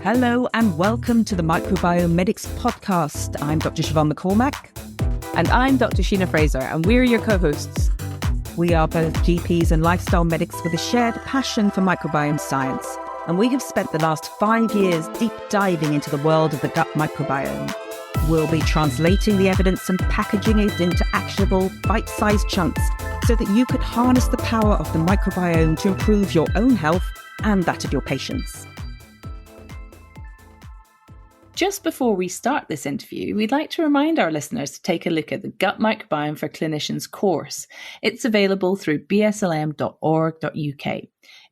Hello and welcome to the Microbiome Medics Podcast. I'm Dr. Siobhan McCormack. And I'm Dr. Sheena Fraser, and we're your co-hosts. We are both GPs and lifestyle medics with a shared passion for microbiome science. And we have spent the last 5 years deep diving into the world of the gut microbiome. We'll be translating the evidence and packaging it into actionable, bite-sized chunks so that you could harness the power of the microbiome to improve your own health and that of your patients. Just before we start this interview, we'd like to remind our listeners to take a look at the Gut Microbiome for Clinicians course. It's available through bslm.org.uk.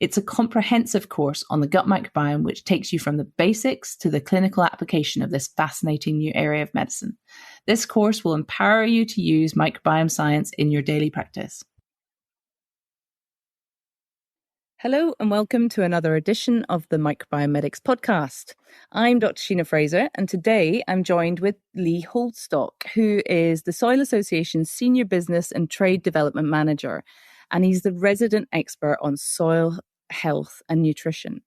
It's a comprehensive course on the gut microbiome which takes you from the basics to the clinical application of this fascinating new area of medicine. This course will empower you to use microbiome science in your daily practice. Hello and welcome to another edition of the Microbiome Medics Podcast. I'm Dr. Sheena Fraser, and today I'm joined with Lee Holdstock, who is the Soil Association's Senior Business and Trade Development Manager, and he's the resident expert on soil health and nutrition.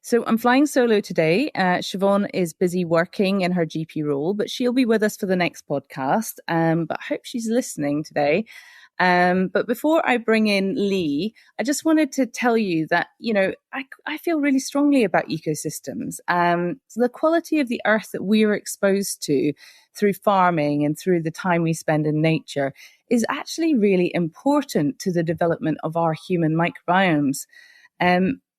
So I'm flying solo today. Siobhan is busy working in her GP role, but she'll be with us for the next podcast, but I hope she's listening today. But before I bring in Lee, I just wanted to tell you that, I feel really strongly about ecosystems. So the quality of the earth that we are exposed to through farming and through the time we spend in nature is actually really important to the development of our human microbiomes.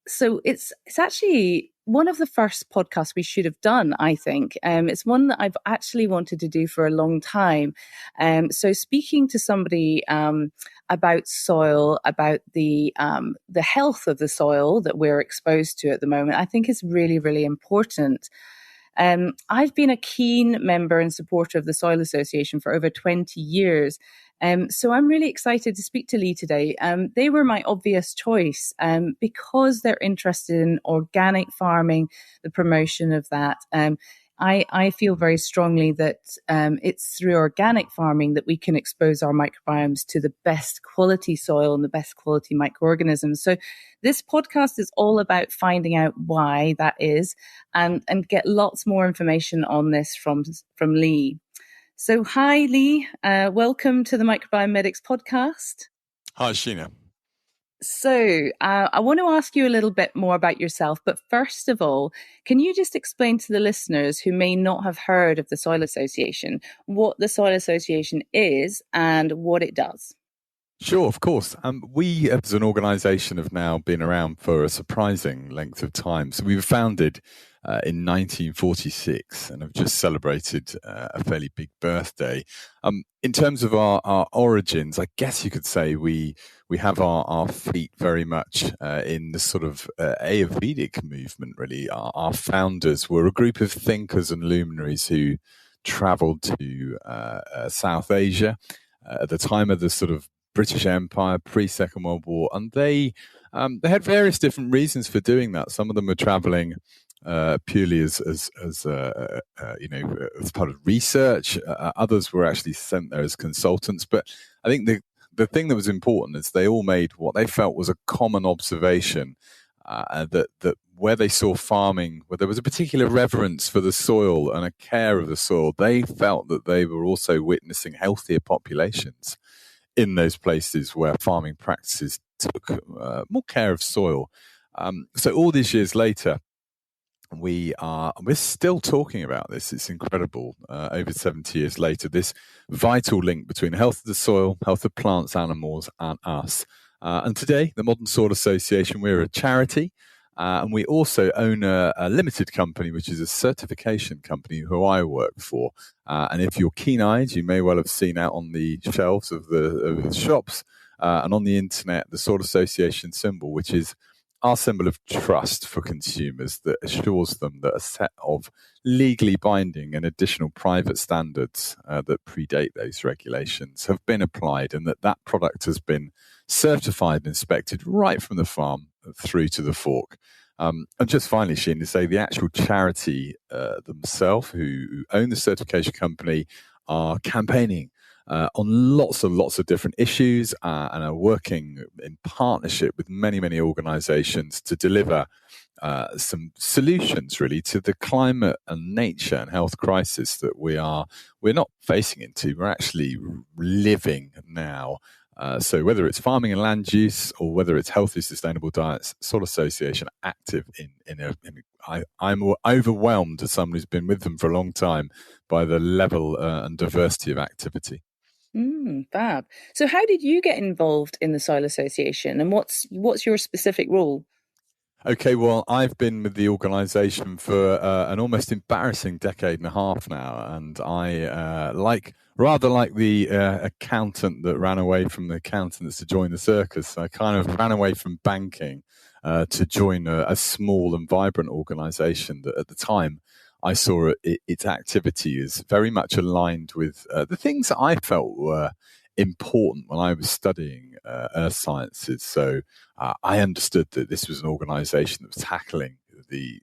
So it's actually one of the first podcasts we should have done, I think. It's one that I've actually wanted to do for a long time. So speaking to somebody about soil, about the health of the soil that we're exposed to at the moment, I think is really, really important. I've been a keen member and supporter of the Soil Association for over 20 years. So I'm really excited to speak to Lee today. They were my obvious choice because they're interested in organic farming, the promotion of that. I feel very strongly that it's through organic farming that we can expose our microbiomes to the best quality soil and the best quality microorganisms. So this podcast is all about finding out why that is and get lots more information on this from Lee. So hi, Lee. Welcome to the Microbiome Medics Podcast. Hi, Sheena. So I want to ask you a little bit more about yourself. But first of all, can you just explain to the listeners who may not have heard of the Soil Association what the Soil Association is and what it does? Sure, of course. We as an organisation have now been around for a surprising length of time. So we were founded in 1946 and have just celebrated a fairly big birthday. In terms of our origins, I guess you could say we have our feet very much in the sort of Ayurvedic movement, really. Our founders were a group of thinkers and luminaries who travelled to South Asia at the time of the sort of British Empire, pre-Second World War, and they had various different reasons for doing that. Some of them were travelling purely as part of research. Others were actually sent there as consultants. But I think the thing that was important is they all made what they felt was a common observation that where they saw farming, where there was a particular reverence for the soil and a care of the soil, they felt that they were also witnessing healthier populations in those places where farming practices took more care of soil. So all these years later, we're still talking about this. It's incredible. Over 70 years later, this vital link between health of the soil, health of plants, animals, and us. And today, the Modern Soil Association, we're a charity. And we also own a limited company, which is a certification company who I work for. And if you're keen-eyed, you may well have seen out on the shelves of the shops and on the internet the Soil Association symbol, which is our symbol of trust for consumers that assures them that a set of legally binding and additional private standards that predate those regulations have been applied and that product has been certified and inspected right from the farm through to the fork. And just finally, Sheen, to say the actual charity themselves who own the certification company are campaigning on lots and lots of different issues and are working in partnership with many, many organizations to deliver some solutions really to the climate and nature and health crisis that we're not facing into, we're actually living now. So whether it's farming and land use or whether it's healthy, sustainable diets, Soil Association are active I'm overwhelmed as someone who's been with them for a long time by the level and diversity of activity. Fab. So how did you get involved in the Soil Association, and what's your specific role? Okay, well, I've been with the organisation for an almost embarrassing decade and a half now, and I rather like the accountant that ran away from the accountants to join the circus. I kind of ran away from banking to join a small and vibrant organisation that at the time I saw its activity as very much aligned with the things that I felt were important when I was studying earth sciences. So I understood that this was an organisation that was tackling the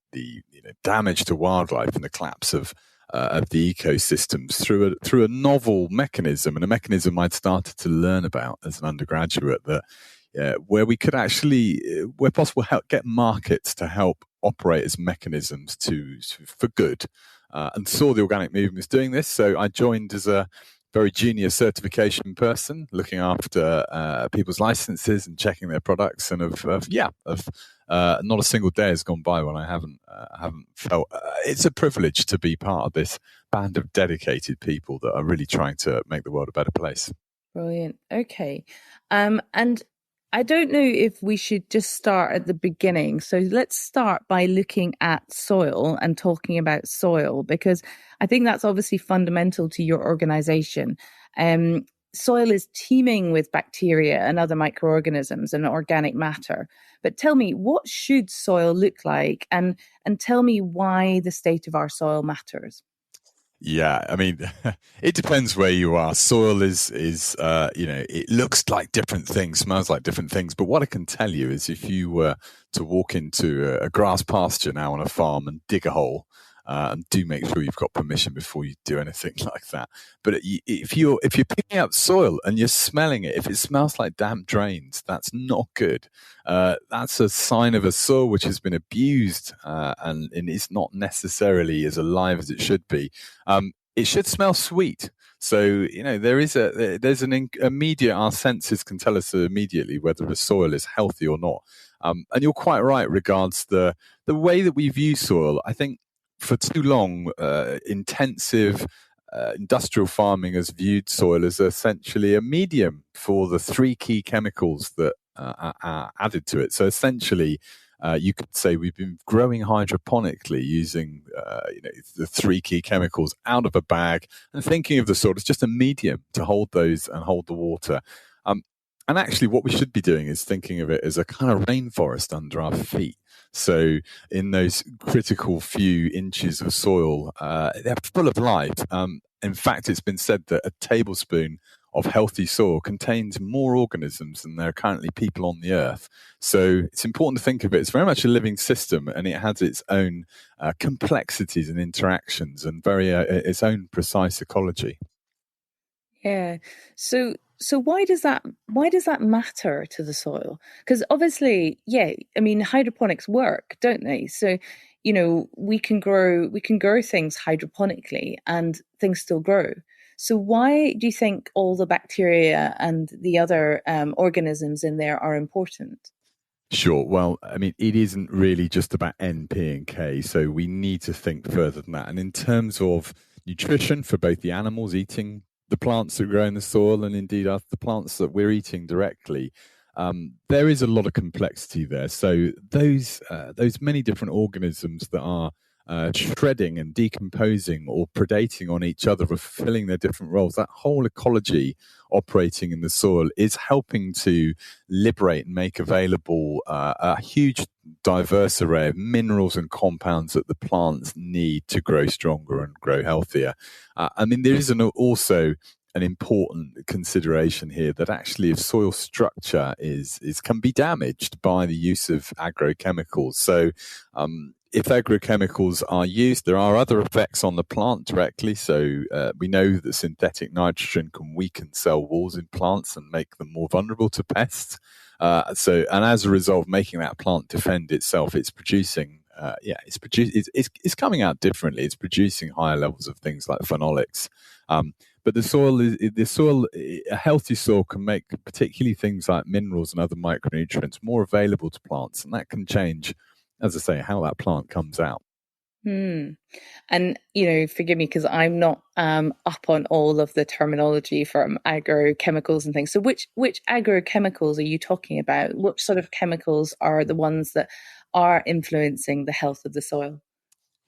damage to wildlife and the collapse of the ecosystems through a novel mechanism, and a mechanism I'd started to learn about as an undergraduate, that where we could actually, where possible, get markets to help operate as mechanisms for good, and saw the organic movement was doing this. So I joined as a very junior certification person, looking after people's licenses and checking their products, and not a single day has gone by when I haven't felt it's a privilege to be part of this band of dedicated people that are really trying to make the world a better place. Brilliant. Okay, and I don't know if we should just start at the beginning. So let's start by looking at soil and talking about soil, because I think that's obviously fundamental to your organization. Soil is teeming with bacteria and other microorganisms and organic matter. But tell me, what should soil look like? And tell me why the state of our soil matters. Yeah, I mean, it depends where you are. Soil is it looks like different things, smells like different things. But what I can tell you is, if you were to walk into a grass pasture now on a farm and dig a hole, and do make sure you've got permission before you do anything like that. But if you're picking up soil and you're smelling it, if it smells like damp drains, that's not good. That's a sign of a soil which has been abused and it's not necessarily as alive as it should be. It should smell sweet. So, there's an immediate, our senses can tell us immediately whether the soil is healthy or not. And you're quite right regards the way that we view soil. I think for too long, intensive industrial farming has viewed soil as essentially a medium for the three key chemicals that are added to it. So essentially, you could say we've been growing hydroponically using the three key chemicals out of a bag and thinking of the soil as just a medium to hold those and hold the water. And actually what we should be doing is thinking of it as a kind of rainforest under our feet. So in those critical few inches of soil, they're full of life. In fact, it's been said that a tablespoon of healthy soil contains more organisms than there are currently people on the earth. So it's important to think of it as very much a living system, and it has its own complexities and interactions and its own precise ecology. Yeah. So why does that matter to the soil? Because obviously, hydroponics work, don't they? So, we can grow things hydroponically and things still grow. So why do you think all the bacteria and the other organisms in there are important? Sure. Well, I mean, it isn't really just about N, P, and K. So we need to think further than that. And in terms of nutrition for both the animals eating the plants that grow in the soil and indeed the plants that we're eating directly, there is a lot of complexity there. So those many different organisms that are shredding and decomposing or predating on each other, fulfilling their different roles, that whole ecology operating in the soil is helping to liberate and make available a huge diverse array of minerals and compounds that the plants need to grow stronger and grow healthier. There is also an important consideration here that actually if soil structure can be damaged by the use of agrochemicals. So if agrochemicals are used, there are other effects on the plant directly. So we know that synthetic nitrogen can weaken cell walls in plants and make them more vulnerable to pests. And as a result of making that plant defend itself, it's producing it's coming out differently. It's producing higher levels of things like phenolics. But a healthy soil can make particularly things like minerals and other micronutrients more available to plants, and that can change, as I say, how that plant comes out. And, forgive me because I'm not up on all of the terminology from agrochemicals and things. So which agrochemicals are you talking about? What sort of chemicals are the ones that are influencing the health of the soil?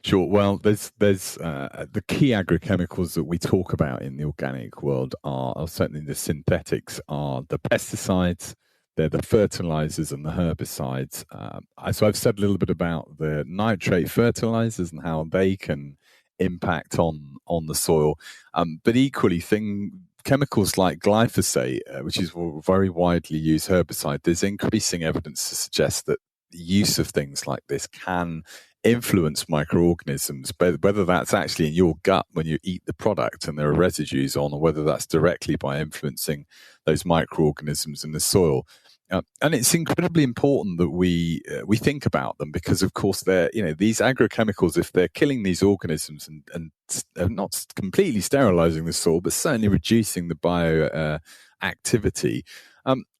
Sure. Well, there's the key agrochemicals that we talk about in the organic world are certainly the synthetics, are the pesticides, they're the fertilizers and the herbicides. So I've said a little bit about the nitrate fertilizers and how they can impact on the soil. But equally, chemicals like glyphosate, which is a very widely used herbicide, there's increasing evidence to suggest that the use of things like this can influence microorganisms, whether that's actually in your gut when you eat the product and there are residues on, or whether that's directly by influencing those microorganisms in the soil. And it's incredibly important that we think about them because, of course, these agrochemicals, if they're killing these organisms and not completely sterilizing the soil, but certainly reducing the bioactivity,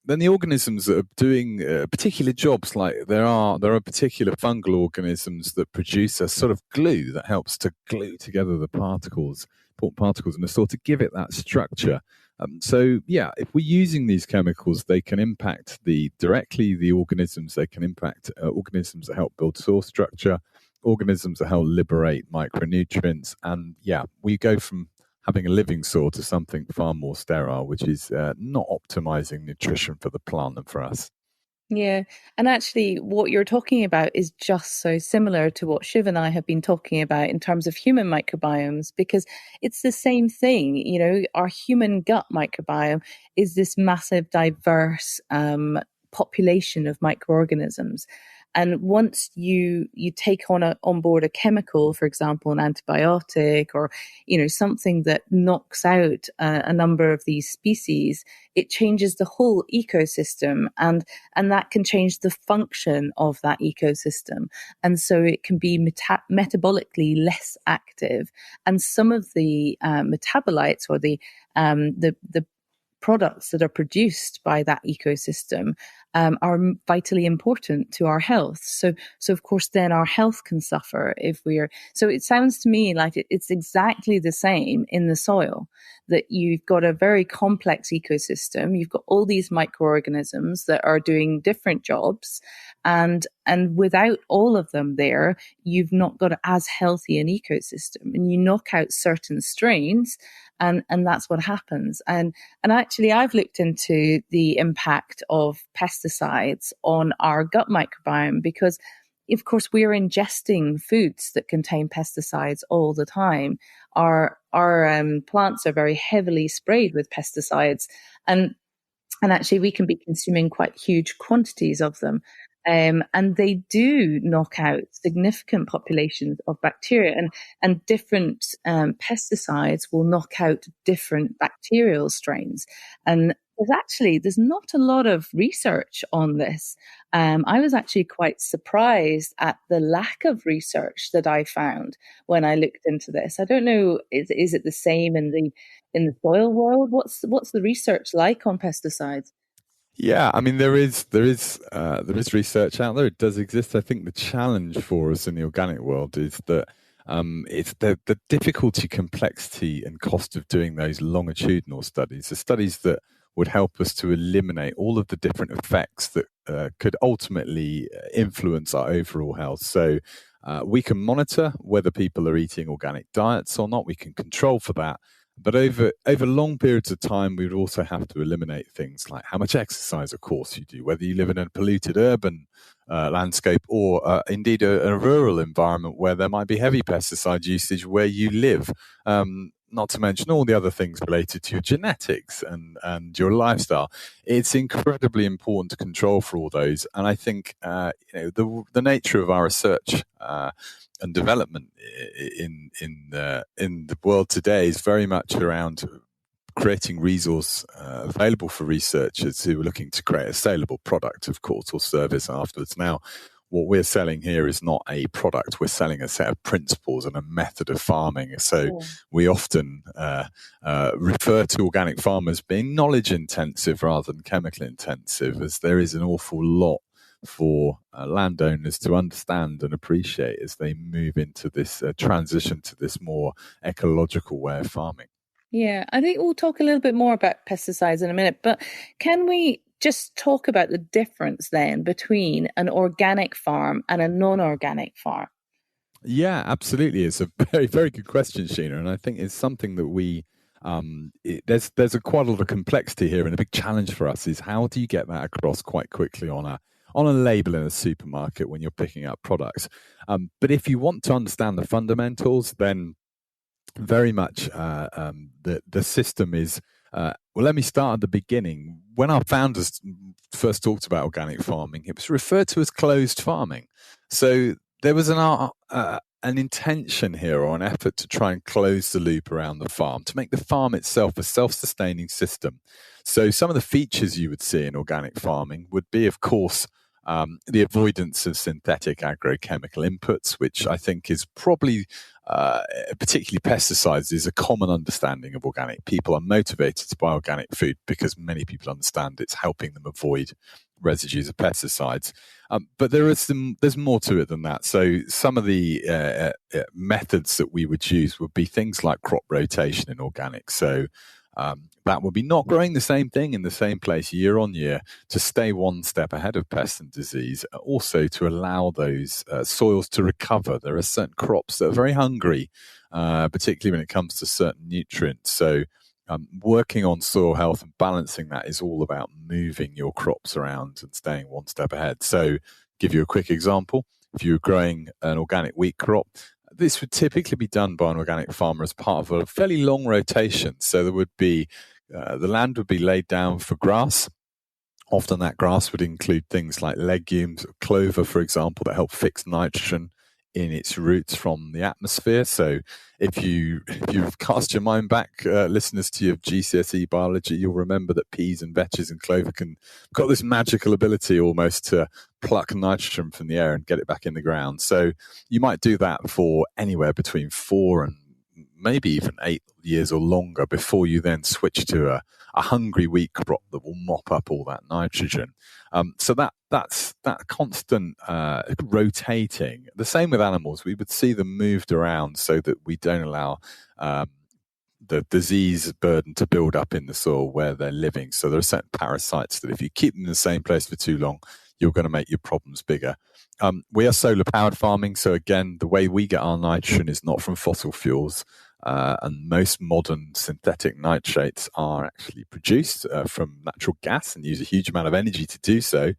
then the organisms that are doing particular jobs, like there are particular fungal organisms that produce a sort of glue that helps to glue together the important particles in the soil to give it that structure. If we're using these chemicals, they can impact directly the organisms. They can impact organisms that help build soil structure, organisms that help liberate micronutrients, and we go from having a living soil to something far more sterile, which is not optimizing nutrition for the plant and for us. Yeah. And actually, what you're talking about is just so similar to what Shiv and I have been talking about in terms of human microbiomes, because it's the same thing. Our human gut microbiome is this massive, diverse population of microorganisms. And once you take on board a chemical, for example, an antibiotic or, something that knocks out a number of these species, it changes the whole ecosystem and that can change the function of that ecosystem. And so it can be metabolically less active. And some of the metabolites or the products that are produced by that ecosystem are vitally important to our health. So of course, then our health can suffer so it sounds to me like it's exactly the same in the soil, that you've got a very complex ecosystem. You've got all these microorganisms that are doing different jobs. And without all of them there, you've not got as healthy an ecosystem, and you knock out certain strains. And that's what happens. And actually, I've looked into the impact of pesticides on our gut microbiome because, of course, we're ingesting foods that contain pesticides all the time. Our plants are very heavily sprayed with pesticides, and actually, we can be consuming quite huge quantities of them. And they do knock out significant populations of bacteria, and different pesticides will knock out different bacterial strains. And there's not a lot of research on this. I was actually quite surprised at the lack of research that I found when I looked into this. I don't know, is it the same in the soil world? What's the research like on pesticides? Yeah, I mean, there is research out there. It does exist. I think the challenge for us in the organic world is that it's the difficulty, complexity, and cost of doing those longitudinal studies, the studies that would help us to eliminate all of the different effects that could ultimately influence our overall health. So we can monitor whether people are eating organic diets or not. We can control for that. But over long periods of time, we would also have to eliminate things like how much exercise, of course, you do, whether you live in a polluted urban landscape or indeed a rural environment where there might be heavy pesticide usage where you live. not to mention all the other things related to your genetics and your lifestyle. It's incredibly important to control for all those. And I think the nature of our research and development in the world today is very much around creating resource available for researchers who are looking to create a saleable product, of course, or service afterwards. Now, what we're selling here is not a product. We're selling a set of principles and a method of farming. So we often refer to organic farmers being knowledge intensive rather than chemical intensive, as there is an awful lot for landowners to understand and appreciate as they move into this transition to this more ecological way of farming. Yeah, I think we'll talk a little bit more about pesticides in a minute, but can we just talk about the difference then between an organic farm and a non-organic farm? Yeah, absolutely. It's a very, very good question, Sheena. And I think it's something that there's quite a lot of complexity here, and a big challenge for us is how do you get that across quite quickly on a label in a supermarket when you're picking up products. But if you want to understand the fundamentals, then very much the system is, well, let me start at the beginning. When our founders first talked about organic farming, it was referred to as closed farming. So there was an intention here, or an effort to try and close the loop around the farm, to make the farm itself a self-sustaining system. So some of the features you would see in organic farming would be, of course, the avoidance of synthetic agrochemical inputs, which I think is probably, particularly pesticides, is a common understanding of organic. People are motivated to buy organic food because many people understand it's helping them avoid residues of pesticides. But there's more to it than that. So some of the methods that we would use would be things like crop rotation in organic. So that would be not growing the same thing in the same place year on year to stay one step ahead of pest and disease, also to allow those soils to recover. There are certain crops that are very hungry, particularly when it comes to certain nutrients. So working on soil health and balancing that is all about moving your crops around and staying one step ahead. So give you a quick example. If you're growing an organic wheat crop, this would typically be done by an organic farmer as part of a fairly long rotation. So there would be, the land would be laid down for grass. Often that grass would include things like legumes, clover, for example, that help fix nitrogen in its roots from the atmosphere. So if you've cast your mind back, listeners, to your GCSE biology, you'll remember that peas and vetches and clover got this magical ability almost to pluck nitrogen from the air and get it back in the ground. So you might do that for anywhere between 4 and maybe even 8 years or longer before you then switch to a hungry wheat crop that will mop up all that nitrogen. So that's that constant rotating. The same with animals. We would see them moved around so that we don't allow the disease burden to build up in the soil where they're living. So there are certain parasites that if you keep them in the same place for too long, you're going to make your problems bigger. We are solar powered farming. So again, the way we get our nitrogen is not from fossil fuels. And most modern synthetic nitrates are actually produced from natural gas and use a huge amount of energy to do so,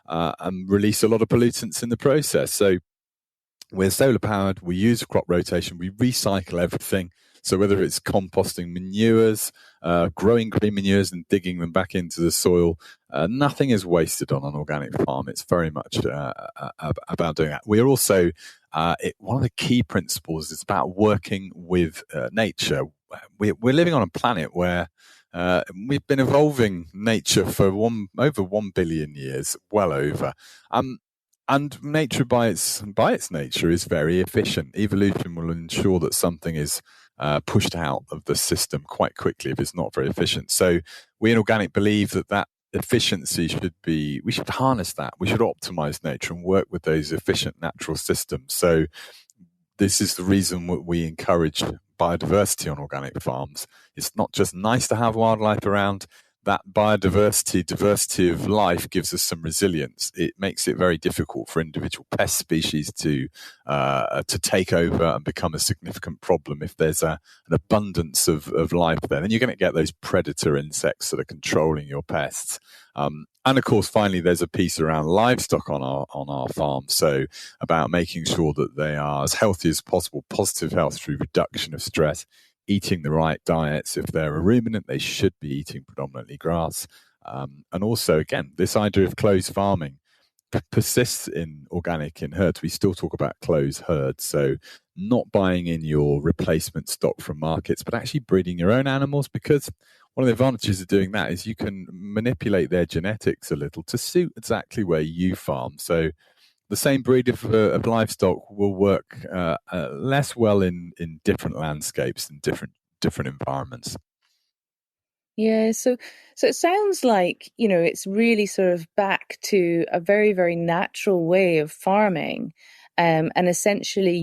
and release a lot of pollutants in the process. So we're solar powered, we use crop rotation, we recycle everything. So whether it's composting manures, growing green manures and digging them back into the soil, nothing is wasted on an organic farm. It's very much about doing that. We're also, one of the key principles is about working with nature. We're living on a planet where we've been evolving nature for over 1 billion years, well over. And nature by its nature is very efficient. Evolution will ensure that something is pushed out of the system quite quickly if it's not very efficient. So we in organic believe that efficiency we should harness that. We should optimize nature and work with those efficient natural systems. So this is the reason we encourage biodiversity on organic farms. It's not just nice to have wildlife around. That diversity of life gives us some resilience. It makes it very difficult for individual pest species to take over and become a significant problem if there's an abundance of life there. Then you're going to get those predator insects that are controlling your pests. And of course, finally, there's a piece around livestock on our farm. So about making sure that they are as healthy as possible, positive health through reduction of stress, eating the right diets. If they're a ruminant, they should be eating predominantly grass. And also, again, this idea of closed farming persists in organic in herds. We still talk about closed herds. So not buying in your replacement stock from markets, but actually breeding your own animals, because one of the advantages of doing that is you can manipulate their genetics a little to suit exactly where you farm. So the same breed of livestock will work less well in different landscapes and different environments. Yeah, so it sounds like, it's really sort of back to a very, very natural way of farming, and essentially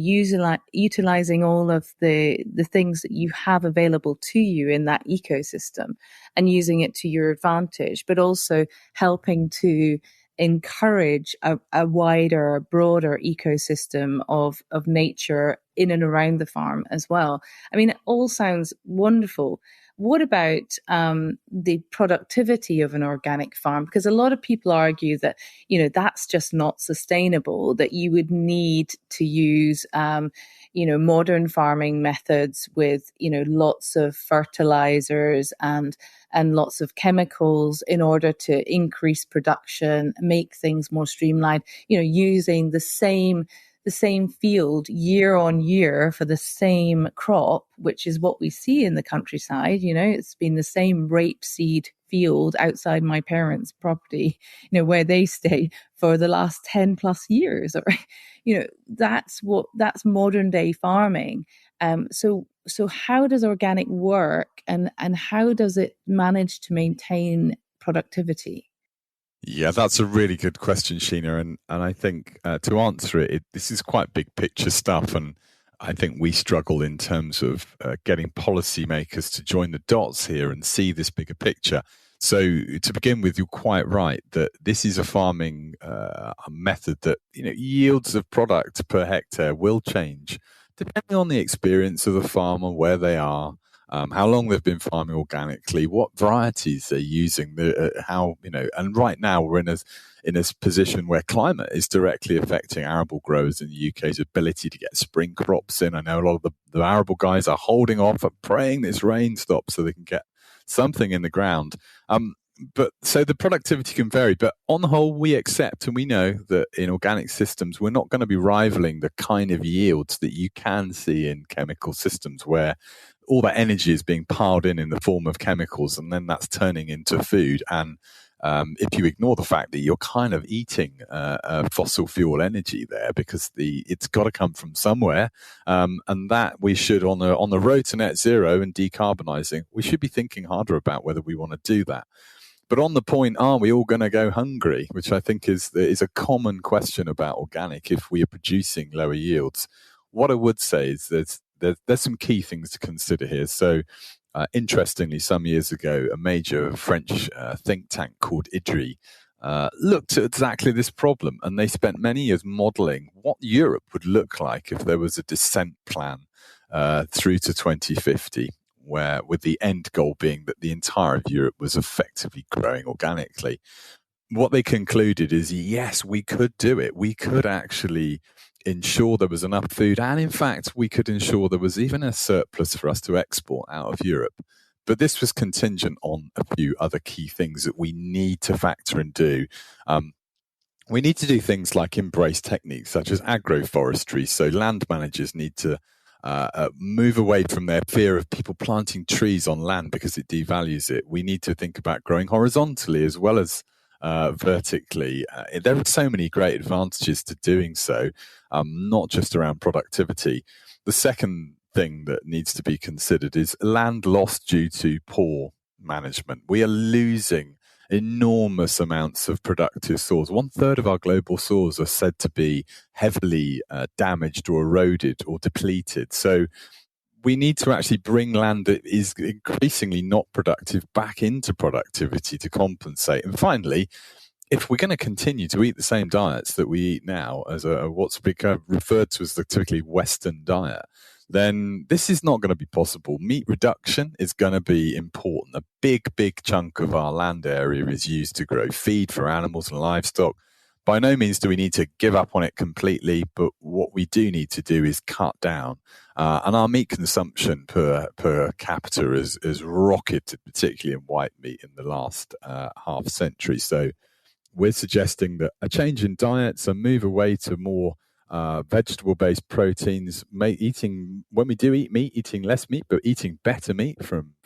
utilizing all of the things that you have available to you in that ecosystem and using it to your advantage, but also helping to encourage a wider, broader ecosystem of nature in and around the farm as well. I mean, it all sounds wonderful. What about the productivity of an organic farm? Because a lot of people argue that, that's just not sustainable, that you would need to use, modern farming methods with, lots of fertilizers and lots of chemicals in order to increase production, make things more streamlined, using the same field year on year for the same crop, which is what we see in the countryside. It's been the same rapeseed field outside my parents' property, where they stay for the last 10 plus years. That's modern day farming. So how does organic work, and how does it manage to maintain productivity? Yeah, that's a really good question, Sheena. And I think to answer it, this is quite big picture stuff. And I think we struggle in terms of getting policymakers to join the dots here and see this bigger picture. So to begin with, you're quite right that this is a farming method that, yields of product per hectare will change depending on the experience of the farmer, where they are, how long they've been farming organically, what varieties they're using, and right now we're in a position where climate is directly affecting arable growers in the UK's ability to get spring crops in. I know a lot of the arable guys are holding off and praying this rain stops so they can get something in the ground. But so the productivity can vary, but on the whole, we accept and we know that in organic systems, we're not going to be rivaling the kind of yields that you can see in chemical systems where all that energy is being piled in the form of chemicals, and then that's turning into food. And if you ignore the fact that you're kind of eating fossil fuel energy there, because it's got to come from somewhere, and that we should, on the road to net zero and decarbonising, we should be thinking harder about whether we want to do that. But on the point, are we all going to go hungry? Which I think is a common question about organic if we are producing lower yields. What I would say is there's some key things to consider here. So, interestingly, some years ago, a major French think tank called IDRI looked at exactly this problem, and they spent many years modelling what Europe would look like if there was a descent plan through to 2050. With the end goal being that the entire of Europe was effectively growing organically. What they concluded is, yes, we could do it. We could actually ensure there was enough food. And in fact, we could ensure there was even a surplus for us to export out of Europe. But this was contingent on a few other key things that we need to factor and do. We need to do things like embrace techniques such as agroforestry. So land managers need to move away from their fear of people planting trees on land because it devalues it. We need to think about growing horizontally as well as vertically. There are so many great advantages to doing so, not just around productivity. The second thing that needs to be considered is land lost due to poor management. We are losing enormous amounts of productive soils. 1/3 of our global soils are said to be heavily damaged or eroded or depleted. So we need to actually bring land that is increasingly not productive back into productivity to compensate. And finally, if we're going to continue to eat the same diets that we eat now as what's become referred to as the typically Western diet, then this is not going to be possible. Meat reduction is going to be important. A big chunk of our land area is used to grow feed for animals and livestock. by no means do we need to give up on it completely, but what we do need to do is cut down. And our meat consumption per capita has rocketed, particularly in white meat, in the last half century. So we're suggesting that a change in diets, a move away to more vegetable-based proteins, when we do eat meat, eating less meat, but eating better meat from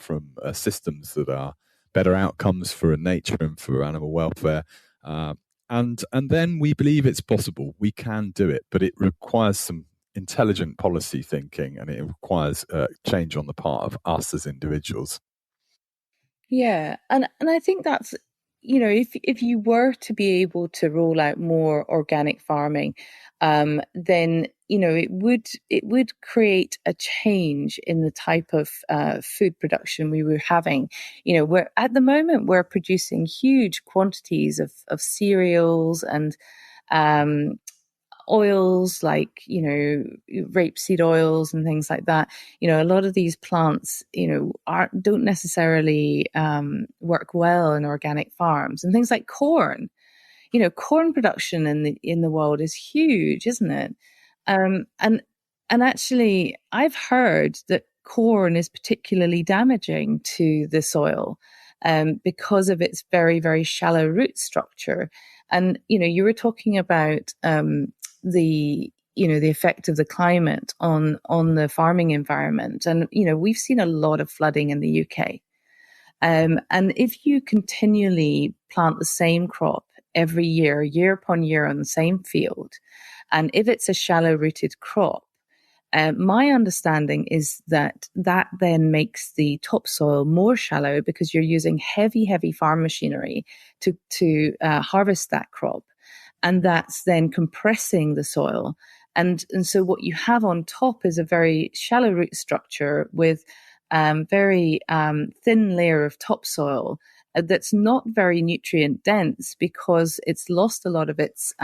systems that are better outcomes for nature and for animal welfare. And then we believe it's possible. We can do it, but it requires some intelligent policy thinking, and it requires change on the part of us as individuals. Yeah, and I think that's, if you were to be able to roll out more organic farming, then it would create a change in the type of food production we were having. Where at the moment we're producing huge quantities of cereals and oils like rapeseed oils and things like that. A lot of these plants don't necessarily work well in organic farms, and things like corn. Corn production in the world is huge, isn't it? And actually I've heard that corn is particularly damaging to the soil because of its very, very shallow root structure. And you were talking about the effect of the climate on the farming environment, and we've seen a lot of flooding in the UK. And if you continually plant the same crop every year upon year on the same field, and if it's a shallow rooted crop, my understanding is that then makes the topsoil more shallow because you're using heavy farm machinery to harvest that crop. And that's then compressing the soil. And so what you have on top is a very shallow root structure with very thin layer of topsoil that's not very nutrient dense because it's lost a lot of its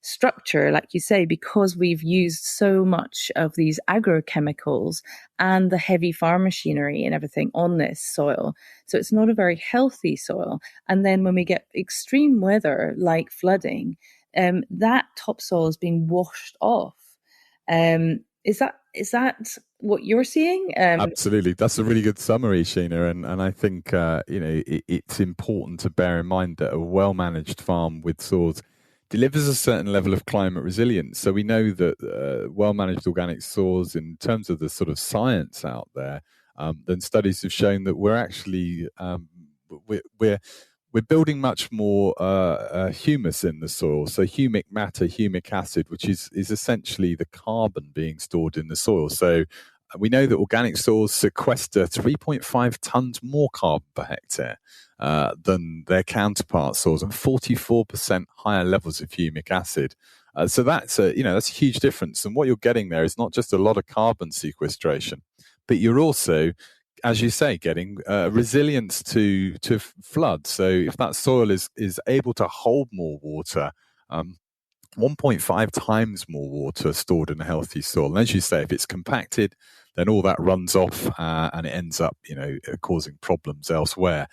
structure, like you say, because we've used so much of these agrochemicals and the heavy farm machinery and everything on this soil. So it's not a very healthy soil. And then when we get extreme weather like flooding, that topsoil is being washed off. Is that what you're seeing? Absolutely. That's a really good summary, Sheena. And I think, it's important to bear in mind that a well-managed farm with soils delivers a certain level of climate resilience. So we know that well-managed organic soils, in terms of the sort of science out there, then studies have shown that we're actually we're building much more humus in the soil. So humic matter, humic acid, which is essentially the carbon being stored in the soil. So we know that organic soils sequester 3.5 tons more carbon per hectare than their counterpart soils, and 44% higher levels of humic acid. So that's a huge difference. And what you're getting there is not just a lot of carbon sequestration, but you're also, as you say, getting resilience to flood. So if that soil is able to hold more water, 1.5 times more water stored in a healthy soil. And as you say, if it's compacted, then all that runs off and it ends up, causing problems elsewhere.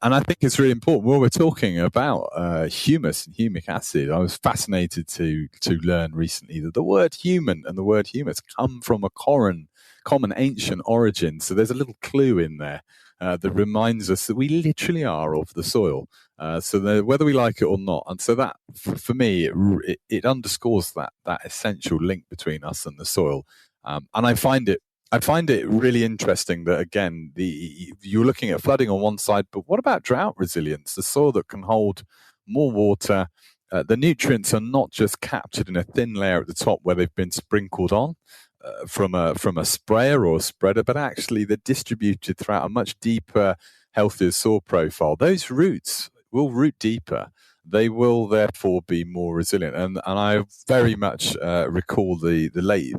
And I think it's really important when we're talking about humus and humic acid. I was fascinated to learn recently that the word human and the word humus come from a common ancient origin. So there's a little clue in there that reminds us that we literally are of the soil. So whether we like it or not. And so that, for me, it underscores that essential link between us and the soil. And I find it really interesting that, again, you're looking at flooding on one side, but what about drought resilience? The soil that can hold more water. The nutrients are not just captured in a thin layer at the top where they've been sprinkled on from a sprayer or a spreader, but actually they're distributed throughout a much deeper, healthier soil profile. Those roots will root deeper. They will therefore be more resilient. And I very much recall the late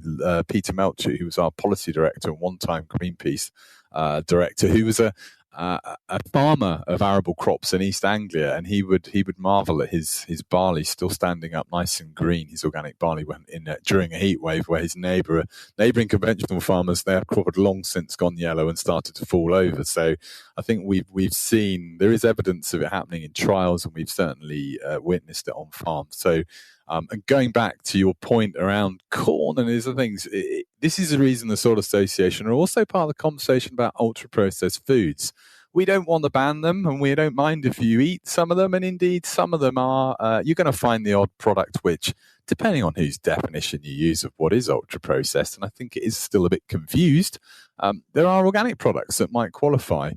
Peter Melcher, who was our policy director and one-time Greenpeace director, who was a farmer of arable crops in East Anglia, and he would marvel at his barley still standing up nice and green, his organic barley, when during a heat wave where his neighbouring conventional farmers, their crop had long since gone yellow and started to fall over. So I think we've seen there is evidence of it happening in trials, and we've certainly witnessed it on farms. So and going back to your point around corn and these other things, this is the reason the Soil Association are also part of the conversation about ultra-processed foods. We don't want to ban them, and we don't mind if you eat some of them. And indeed, some of them are, you're going to find the odd product which, depending on whose definition you use of what is ultra-processed, and I think it is still a bit confused, there are organic products that might qualify.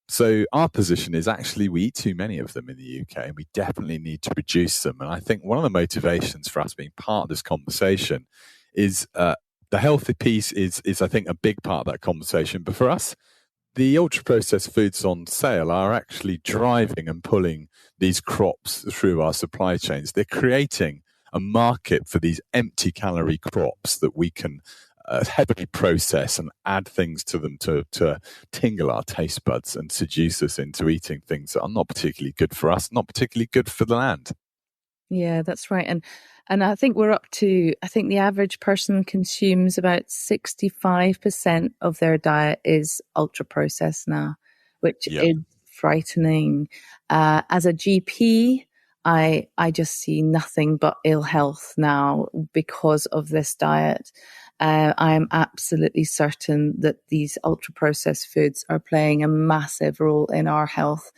So our position is actually we eat too many of them in the UK, and we definitely need to reduce them. And I think one of the motivations for us being part of this conversation is the healthy piece is I think a big part of that conversation. But for us, the ultra-processed foods on sale are actually driving and pulling these crops through our supply chains. They're creating a market for these empty calorie crops that we can heavily process and add things to them to tingle our taste buds and seduce us into eating things that are not particularly good for us, not particularly good for the land. Yeah, that's right. And I think we're up to, I think the average person consumes about 65% of their diet is ultra processed now, which is frightening. As a GP, I just see nothing but ill health now because of this diet. I am absolutely certain that these ultra-processed foods are playing a massive role in our health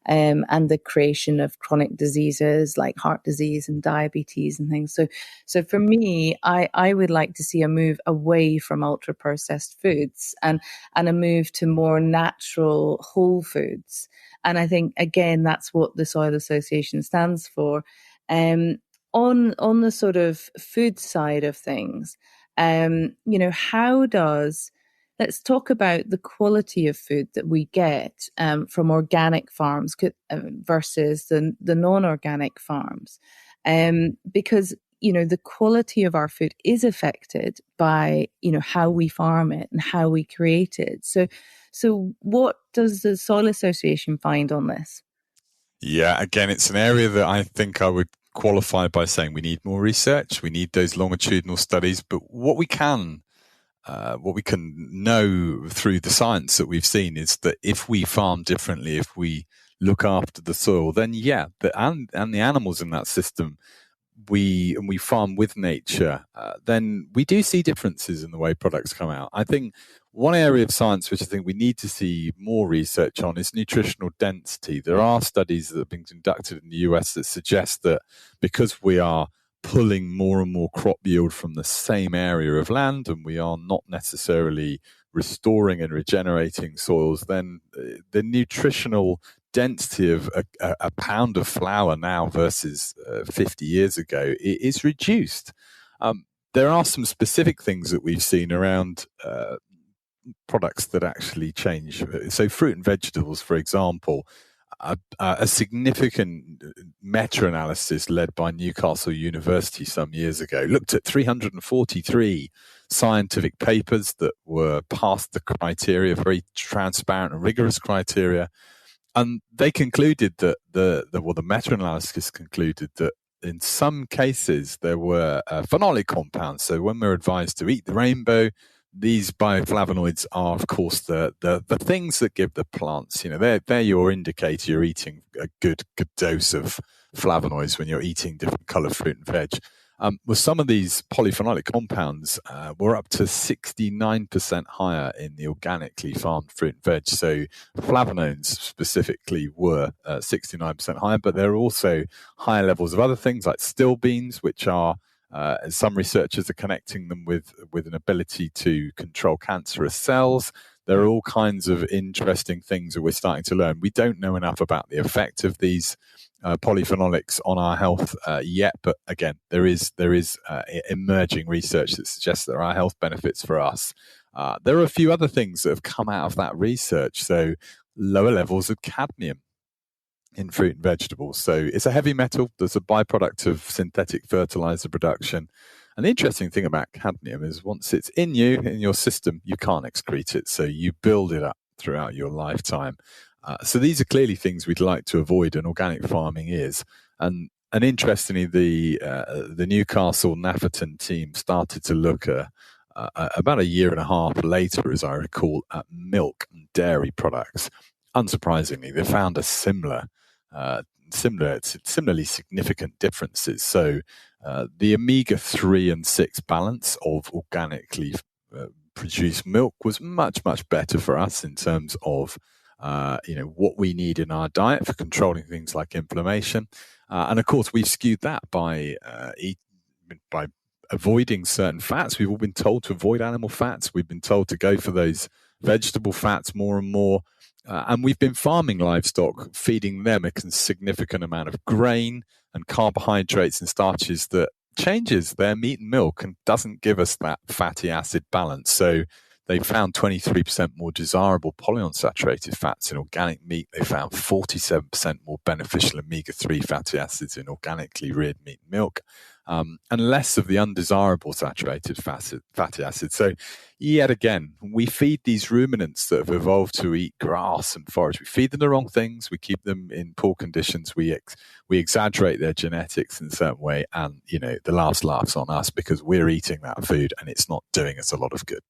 and the creation of chronic diseases like heart disease and diabetes and things. So for me, I would like to see a move away from ultra-processed foods and a move to more natural whole foods. And I think, again, that's what the Soil Association stands for. On the sort of food side of things, let's talk about the quality of food that we get from organic farms versus the non-organic farms. Because, the quality of our food is affected by, how we farm it and how we create it. So what does the Soil Association find on this? Yeah, again, it's an area that I think I would qualify by saying we need more research. We need those longitudinal studies. But what we can know through the science that we've seen is that if we farm differently, if we look after the soil, then and the animals in that system, we farm with nature, then we do see differences in the way products come out. I think one area of science which I think we need to see more research on is nutritional density. There are studies that have been conducted in the US that suggest that because we are pulling more and more crop yield from the same area of land and we are not necessarily restoring and regenerating soils, then the nutritional density of a pound of flour now versus 50 years ago is reduced. There are some specific things that we've seen around products that actually change. So fruit and vegetables, for example, a significant meta-analysis led by Newcastle University some years ago looked at 343 scientific papers that were past the criteria, very transparent and rigorous criteria. And they concluded that the meta-analysis concluded that in some cases there were phenolic compounds. So when we're advised to eat the rainbow, these bioflavonoids are, of course, the things that give the plants. They're your indicator you're eating a good dose of flavonoids when you're eating different color fruit and veg. Well, some of these polyphenolic compounds were up to 69% higher in the organically farmed fruit and veg. So flavonoids specifically were 69% higher, but there are also higher levels of other things like still beans, which are some researchers are connecting them with an ability to control cancerous cells. There are all kinds of interesting things that we're starting to learn. We don't know enough about the effect of these polyphenolics on our health yet, but again, there is emerging research that suggests there are health benefits for us. There are a few other things that have come out of that research. So lower levels of cadmium in fruit and vegetables. So it's a heavy metal that's a byproduct of synthetic fertilizer production. And the interesting thing about cadmium is once it's in your system, you can't excrete it. So you build it up throughout your lifetime. So these are clearly things we'd like to avoid, and organic farming is. And interestingly, the Newcastle Nafferton team started to look at about a year and a half later, as I recall, at milk and dairy products. Unsurprisingly, they found a similarly significant differences. So the omega-3 and 6 balance of organically produced milk was much better for us in terms of what we need in our diet for controlling things like inflammation, and of course we've skewed that by avoiding certain fats. We've all been told to avoid animal fats. We've been told to go for those vegetable fats more and more. And we've been farming livestock, feeding them a significant amount of grain and carbohydrates and starches that changes their meat and milk and doesn't give us that fatty acid balance. So they found 23% more desirable polyunsaturated fats in organic meat. They found 47% more beneficial omega-3 fatty acids in organically reared meat and milk, and less of the undesirable saturated fatty acids. So yet again, we feed these ruminants that have evolved to eat grass and forage. We feed them the wrong things. We keep them in poor conditions. We exaggerate their genetics in a certain way. And, the last laugh's on us because we're eating that food and it's not doing us a lot of good.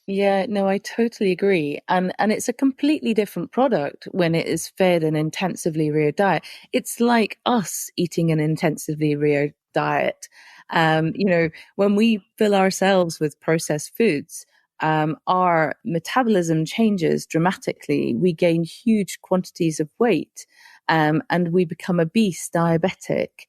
Yeah, no, I totally agree. And it's a completely different product when it is fed an intensively reared diet. It's like us eating an intensively reared diet. When we fill ourselves with processed foods, our metabolism changes dramatically. We gain huge quantities of weight, and we become obese, diabetic,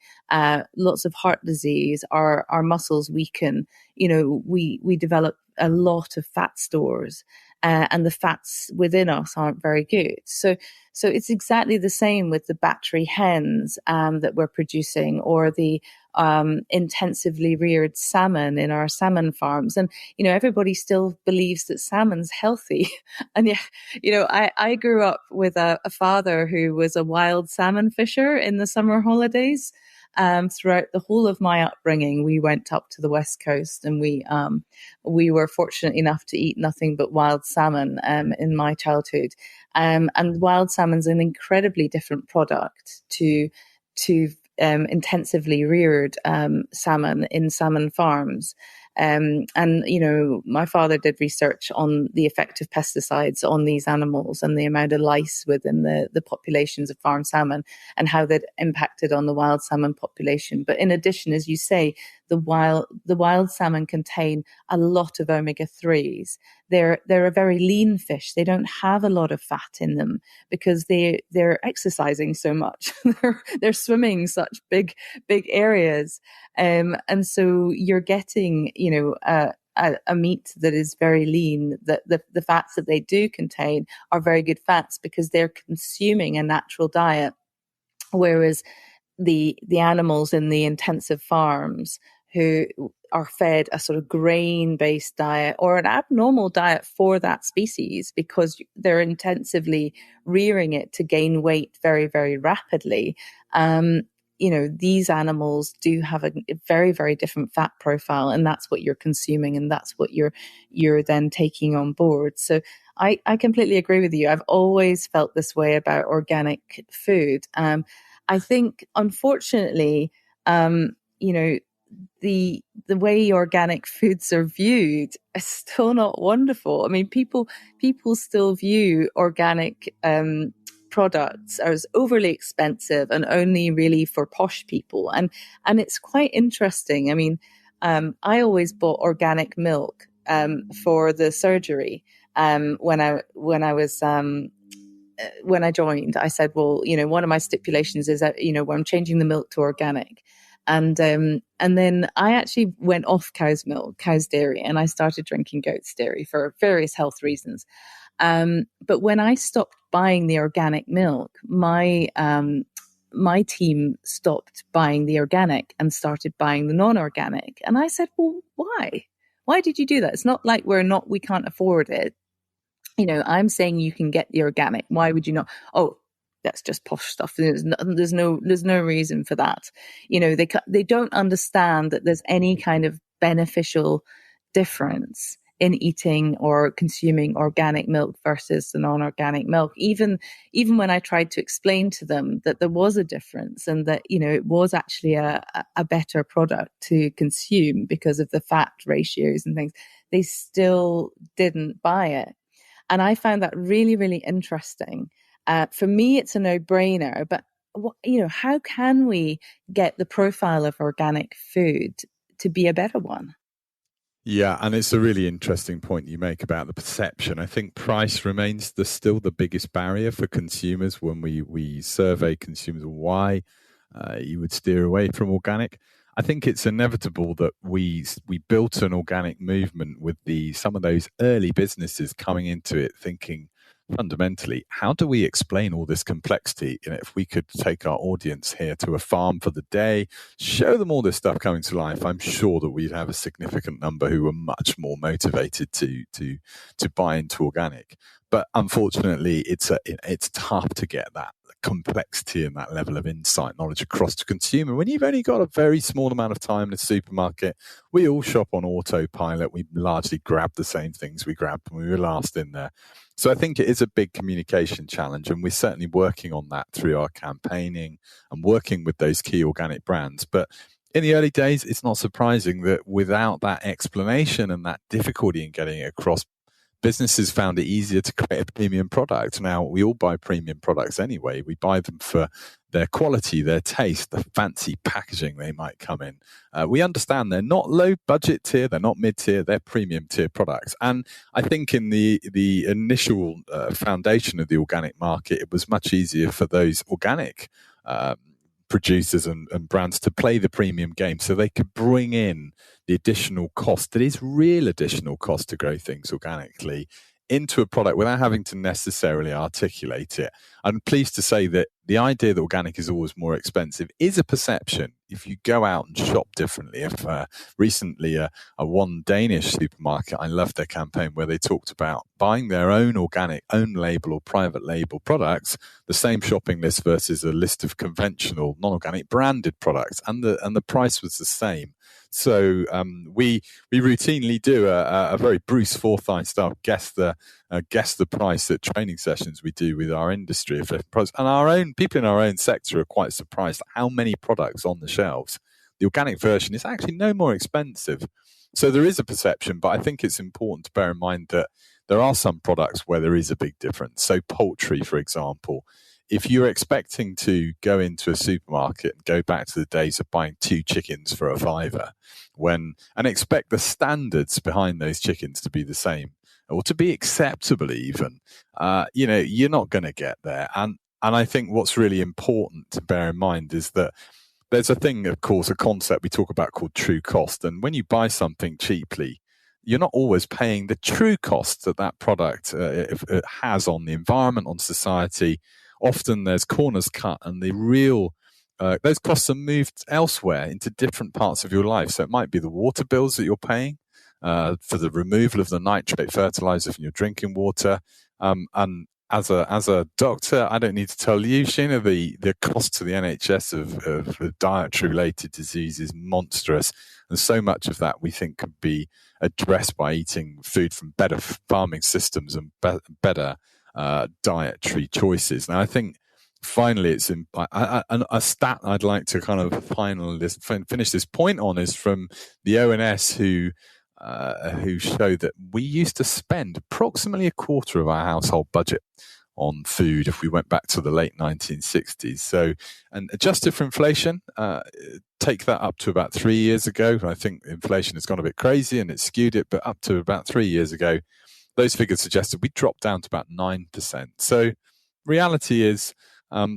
lots of heart disease, our muscles weaken. We develop a lot of fat stores, and the fats within us aren't very good. So it's exactly the same with the battery hens that we're producing, or the intensively reared salmon in our salmon farms. And, everybody still believes that salmon's healthy. And I grew up with a father who was a wild salmon fisher in the summer holidays. Throughout the whole of my upbringing, we went up to the West Coast, and we were fortunate enough to eat nothing but wild salmon in my childhood. And wild salmon's an incredibly different product to intensively reared salmon in salmon farms. My father did research on the effect of pesticides on these animals and the amount of lice within the populations of farm salmon and how that impacted on the wild salmon population. But in addition, as you say, the wild salmon contain a lot of omega-3s. They're a very lean fish. They don't have a lot of fat in them because they're exercising so much. they're swimming such big areas, and so you're getting a meat that is very lean. The fats that they do contain are very good fats because they're consuming a natural diet, whereas the animals in the intensive farms who are fed a sort of grain-based diet or an abnormal diet for that species because they're intensively rearing it to gain weight very, very rapidly. These animals do have a very, very different fat profile, and that's what you're consuming, and that's what you're then taking on board. So I completely agree with you. I've always felt this way about organic food. I think, unfortunately, the way organic foods are viewed is still not wonderful. I mean, people still view organic products as overly expensive and only really for posh people. And it's quite interesting. I mean, I always bought organic milk for the surgery. When I joined, I said, well, one of my stipulations is that, when I'm changing the milk to organic. And then I actually went off cow's dairy, and I started drinking goat's dairy for various health reasons. But when I stopped buying the organic milk, my team stopped buying the organic and started buying the non-organic. And I said, well, why? Why did you do that? It's not like we can't afford it. I'm saying you can get the organic. Why would you not? Oh, that's just posh stuff. There's no reason for that. They don't understand that there's any kind of beneficial difference in eating or consuming organic milk versus the non-organic milk. Even when I tried to explain to them that there was a difference and that, it was actually a better product to consume because of the fat ratios and things, they still didn't buy it. And I found that really, really interesting. For me, it's a no-brainer, but how can we get the profile of organic food to be a better one? Yeah, and it's a really interesting point you make about the perception. I think price remains still the biggest barrier for consumers when we survey consumers why you would steer away from organic. I think it's inevitable that we built an organic movement with some of those early businesses coming into it thinking, fundamentally, how do we explain all this complexity? If we could take our audience here to a farm for the day, show them all this stuff coming to life, I'm sure that we'd have a significant number who were much more motivated to buy into organic. But unfortunately, it's tough to get that complexity and that level of insight knowledge across to consumer when you've only got a very small amount of time in a supermarket. We all shop on autopilot. We largely grab the same things we grabbed when we were last in there. So I think it is a big communication challenge, and we're certainly working on that through our campaigning and working with those key organic brands. But in the early days, it's not surprising that without that explanation and that difficulty in getting it across, businesses found it easier to create a premium product. Now, we all buy premium products anyway. We buy them for their quality, their taste, the fancy packaging they might come in. We understand they're not low budget tier, they're not mid tier, they're premium tier products. And I think in the initial foundation of the organic market, it was much easier for those organic producers and brands to play the premium game so they could bring in the additional cost that is real additional cost to grow things organically into a product without having to necessarily articulate it. I'm pleased to say that the idea that organic is always more expensive is a perception. If you go out and shop differently, if recently a one Danish supermarket, I loved their campaign where they talked about buying their own organic, own label or private label products, the same shopping list versus a list of conventional non-organic branded products, and the price was the same. So we routinely do a very Bruce Forsyth style guess the price at training sessions we do with our industry, and our own people in our own sector are quite surprised at how many products on the shelves. The organic version is actually no more expensive. So there is a perception, but I think it's important to bear in mind that there are some products where there is a big difference. So poultry, for example, if you're expecting to go into a supermarket and go back to the days of buying 2 chickens for a £5 and expect the standards behind those chickens to be the same or to be acceptable even, you're not going to get there. And I think what's really important to bear in mind is that there's a thing, of course, a concept we talk about called true cost. And when you buy something cheaply, you're not always paying the true cost that product it has on the environment, on society. Often there's corners cut and the real those costs are moved elsewhere into different parts of your life. So it might be the water bills that you're paying for the removal of the nitrate fertilizer from your drinking water. And as a doctor, I don't need to tell you, Sheena, the cost to the NHS of dietary related disease is monstrous. And so much of that we think could be addressed by eating food from better farming systems and better dietary choices. Now, I think finally, it's a stat I'd like to kind of finish this point on is from the ONS who show that we used to spend approximately a quarter of our household budget on food if we went back to the late 1960s. So, and adjusted for inflation, take that up to about 3 years ago. I think inflation has gone a bit crazy and it's skewed it, but up to about 3 years ago, those figures suggested we dropped down to about 9%. So reality is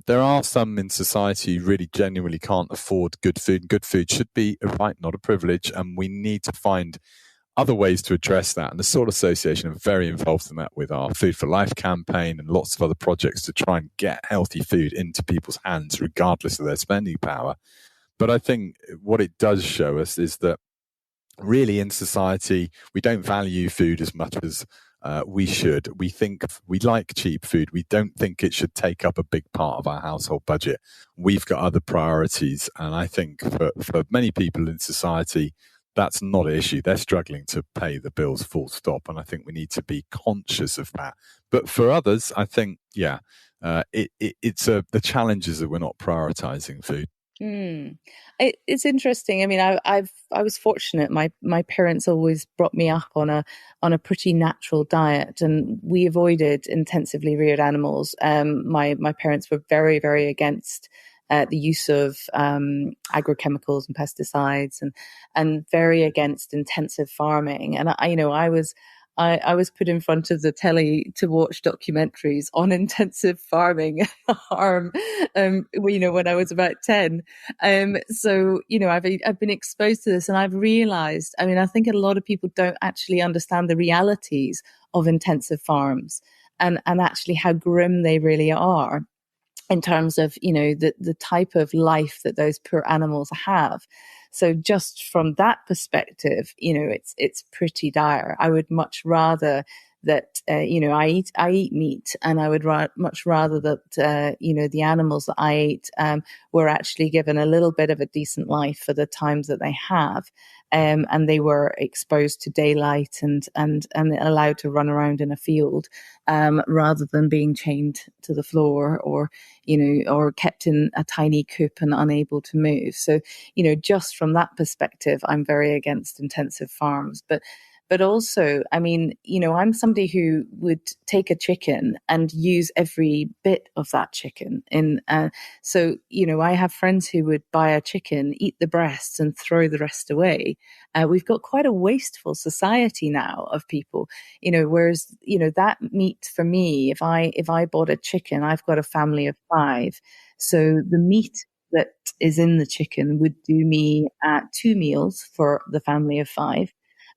there are some in society who really genuinely can't afford good food. Good food should be a right, not a privilege. And we need to find other ways to address that. And the Soil Association are very involved in that with our Food for Life campaign and lots of other projects to try and get healthy food into people's hands, regardless of their spending power. But I think what it does show us is that really in society, we don't value food as much as we should. We think we like cheap food. We don't think it should take up a big part of our household budget. We've got other priorities. And I think for many people in society, that's not an issue. They're struggling to pay the bills full stop. And I think we need to be conscious of that. But for others, I think, it's the challenge is that we're not prioritizing food. It's interesting. I mean, I was fortunate. My parents always brought me up on a pretty natural diet, and we avoided intensively reared animals. My parents were very, very against the use of agrochemicals and pesticides, and very against intensive farming. And I was put in front of the telly to watch documentaries on intensive farming harm, when I was about 10. So, I've been exposed to this, and I've realized, I think a lot of people don't actually understand the realities of intensive farms and actually how grim they really are in terms of, the type of life that those poor animals have. So just from that perspective, it's pretty dire. I would much rather that, I eat meat, and I would much rather that, the animals that I eat were actually given a little bit of a decent life for the times that they have. And they were exposed to daylight and allowed to run around in a field, rather than being chained to the floor or kept in a tiny coop and unable to move. So, just from that perspective, I'm very against intensive farms. But also, I'm somebody who would take a chicken and use every bit of that chicken. So, I have friends who would buy a chicken, eat the breasts, and throw the rest away. We've got quite a wasteful society now of people, whereas, that meat for me, if I bought a chicken, I've got a family of 5. So the meat that is in the chicken would do me 2 meals for the family of 5.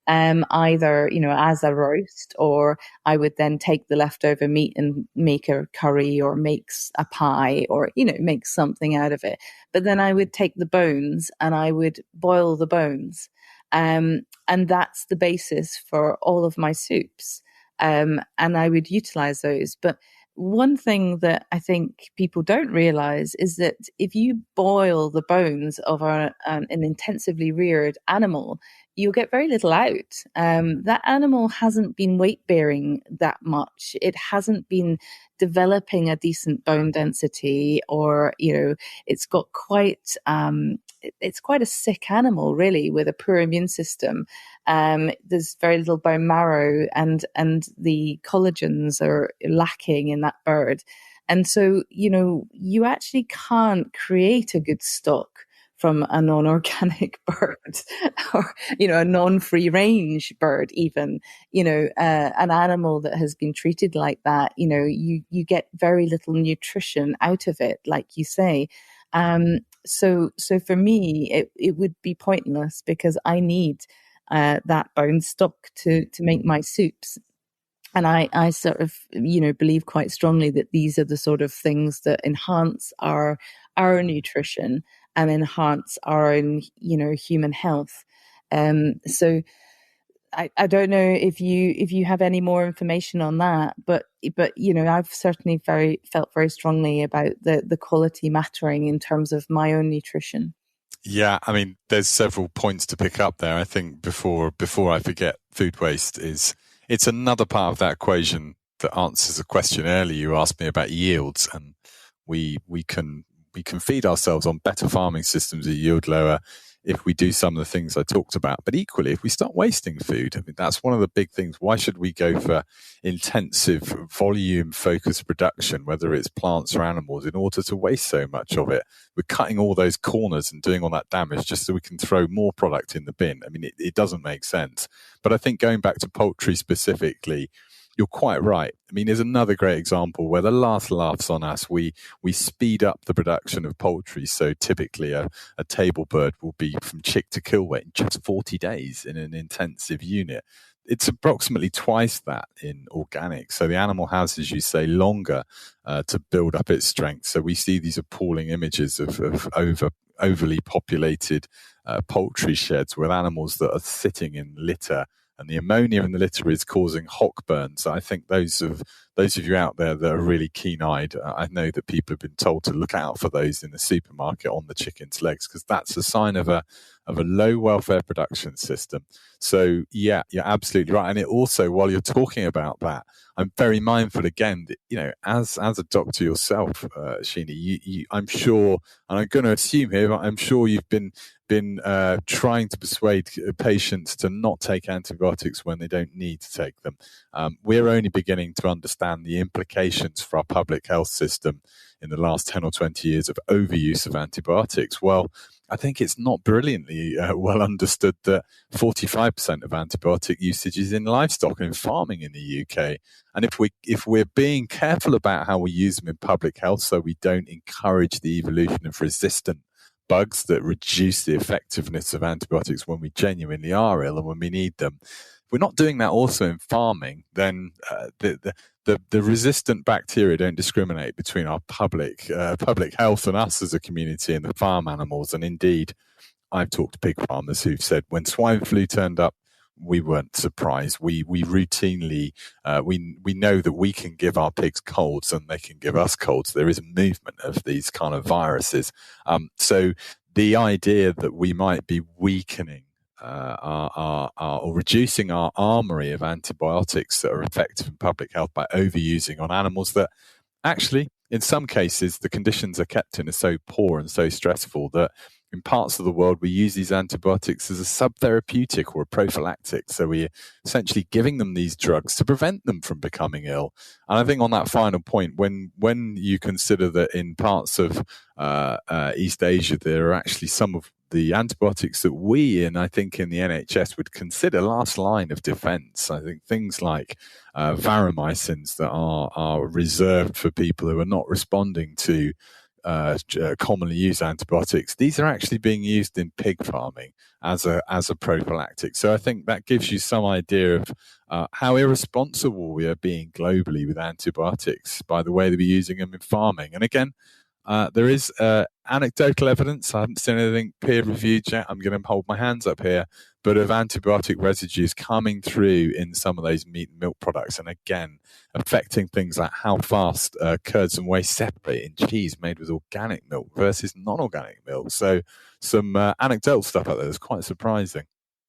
Either, as a roast, or I would then take the leftover meat and make a curry or makes a pie or, make something out of it. But then I would take the bones and I would boil the bones. And that's the basis for all of my soups. And I would utilize those. But one thing that I think people don't realize is that if you boil the bones of an intensively reared animal, you'll get very little out. That animal hasn't been weight bearing that much. It hasn't been developing a decent bone density, or, it's got it's quite a sick animal, really, with a poor immune system. There's very little bone marrow, and the collagens are lacking in that bird. And so, you actually can't create a good stock from a non-organic bird, or, a non-free range bird, even, an animal that has been treated like that, you get very little nutrition out of it, like you say. So for me, it would be pointless, because I need that bone stock to make my soups. And I sort of, believe quite strongly that these are the sort of things that enhance our nutrition and enhance our own, human health. So I don't know if you have any more information on that, but I've certainly felt very strongly about the quality mattering in terms of my own nutrition. Yeah, there's several points to pick up there. I think before I forget, food waste it's another part of that equation that answers a question earlier you asked me about yields, and we can feed ourselves on better farming systems that yield lower if we do some of the things I talked about. But equally, if we start wasting food, that's one of the big things. Why should we go for intensive volume-focused production, whether it's plants or animals, in order to waste so much of it? We're cutting all those corners and doing all that damage just so we can throw more product in the bin. It doesn't make sense. But I think going back to poultry specifically, you're quite right. There's another great example where the last laughs on us. We speed up the production of poultry. So typically a table bird will be from chick to kill weight in just 40 days in an intensive unit. It's approximately twice that in organic. So the animal has, as you say, longer to build up its strength. So we see these appalling images of overly populated poultry sheds with animals that are sitting in litter, and the ammonia in the litter is causing hock burns. I think those of you out there that are really keen-eyed, I know that people have been told to look out for those in the supermarket on the chicken's legs, because that's a sign of a of a low welfare production system. So yeah, you're absolutely right. And it also, while you're talking about that, I'm very mindful again that, you know, as a doctor yourself, Sheena, I'm sure, and I'm going to assume here, but I'm sure you've been trying to persuade patients to not take antibiotics when they don't need to take them. We're only beginning to understand the implications for our public health system in the last 10 or 20 years of overuse of antibiotics. Well, I think it's not brilliantly well understood that 45% of antibiotic usage is in livestock and in farming in the UK. And if we're being careful about how we use them in public health, so we don't encourage the evolution of resistant bugs that reduce the effectiveness of antibiotics when we genuinely are ill and when we need them, if we're not doing that also in farming, then the resistant bacteria don't discriminate between our public health and us as a community and the farm animals. And indeed, I've talked to pig farmers who've said when swine flu turned up, we weren't surprised. We routinely, we know that we can give our pigs colds and they can give us colds. There is a movement of these kind of viruses. So the idea that we might be weakening or reducing our armory of antibiotics that are effective in public health by overusing on animals that actually, in some cases, the conditions are kept in are so poor and so stressful that in parts of the world, we use these antibiotics as a subtherapeutic or a prophylactic. So we're essentially giving them these drugs to prevent them from becoming ill. And I think on that final point, when you consider that in parts of East Asia, there are actually some of the antibiotics that we, and I think in the NHS, would consider last line of defense. I think things like vaромycins that are reserved for people who are not responding to commonly used antibiotics. These are actually being used in pig farming as a prophylactic. So I think that gives you some idea of how irresponsible we are being globally with antibiotics by the way that we're using them in farming. And again, there is anecdotal evidence. I haven't seen anything peer-reviewed yet. I'm going to hold my hands up here, but of antibiotic residues coming through in some of those meat and milk products, and again, affecting things like how fast curds and whey separate in cheese made with organic milk versus non-organic milk. So some anecdotal stuff out there that's quite surprising.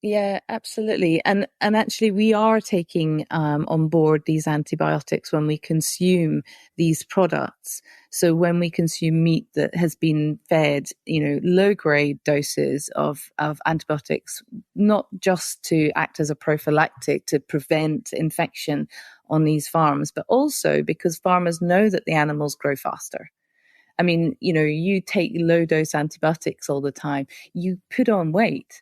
Yeah, absolutely. And actually we are taking on board these antibiotics when we consume these products. So when we consume meat that has been fed, low grade doses of antibiotics, not just to act as a prophylactic to prevent infection on these farms, but also because farmers know that the animals grow faster. I mean, you take low dose antibiotics all the time, you put on weight.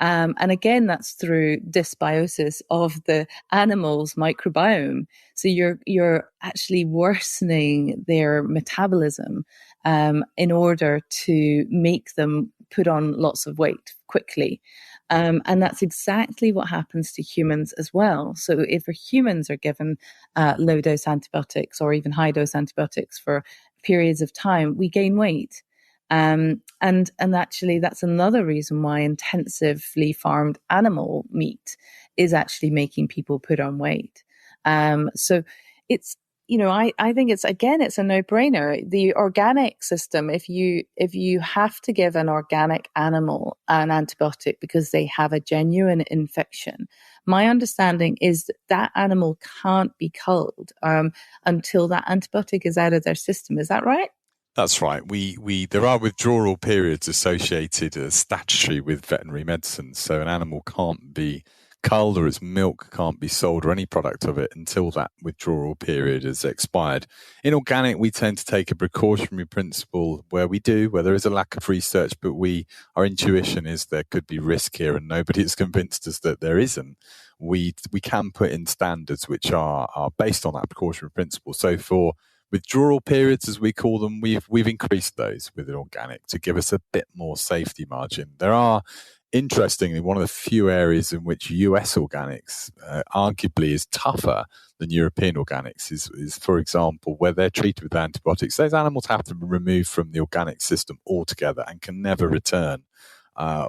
And again, that's through dysbiosis of the animal's microbiome. So you're actually worsening their metabolism in order to make them put on lots of weight quickly. And that's exactly what happens to humans as well. So if humans are given low-dose antibiotics or even high-dose antibiotics for periods of time, we gain weight. And actually, that's another reason why intensively farmed animal meat is actually making people put on weight. So it's, I think it's a no-brainer. The organic system, if you have to give an organic animal an antibiotic because they have a genuine infection, my understanding is that animal can't be culled until that antibiotic is out of their system. Is that right? That's right. There are withdrawal periods associated statutory with veterinary medicine. So an animal can't be culled or its milk can't be sold or any product of it until that withdrawal period has expired. In organic, we tend to take a precautionary principle where there is a lack of research, but our intuition is there could be risk here and nobody has convinced us that there isn't. We can put in standards which are based on that precautionary principle. So for withdrawal periods, as we call them, we've increased those with an organic to give us a bit more safety margin. There are, interestingly, one of the few areas in which US organics arguably is tougher than European organics is, for example, where they're treated with antibiotics. Those animals have to be removed from the organic system altogether and can never return.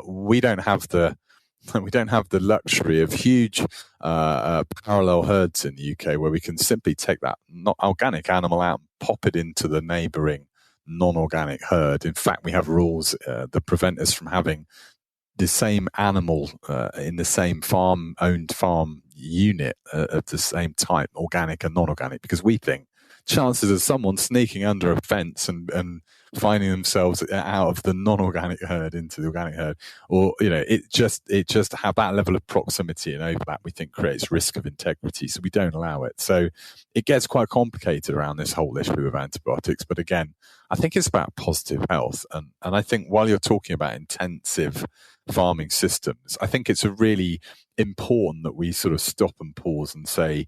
We don't have the luxury of huge parallel herds in the UK where we can simply take that not organic animal out and pop it into the neighbouring non-organic herd. In fact, we have rules that prevent us from having the same animal in the same owned farm unit of the same type, organic and non-organic, because we think chances of someone sneaking under a fence and finding themselves out of the non-organic herd into the organic herd, or it just have that level of proximity and overlap, we think creates risk of integrity, so we don't allow it. So it gets quite complicated around this whole issue of antibiotics. But again, I think it's about positive health, and I think while you're talking about intensive farming systems, I think it's a really important that we sort of stop and pause and say,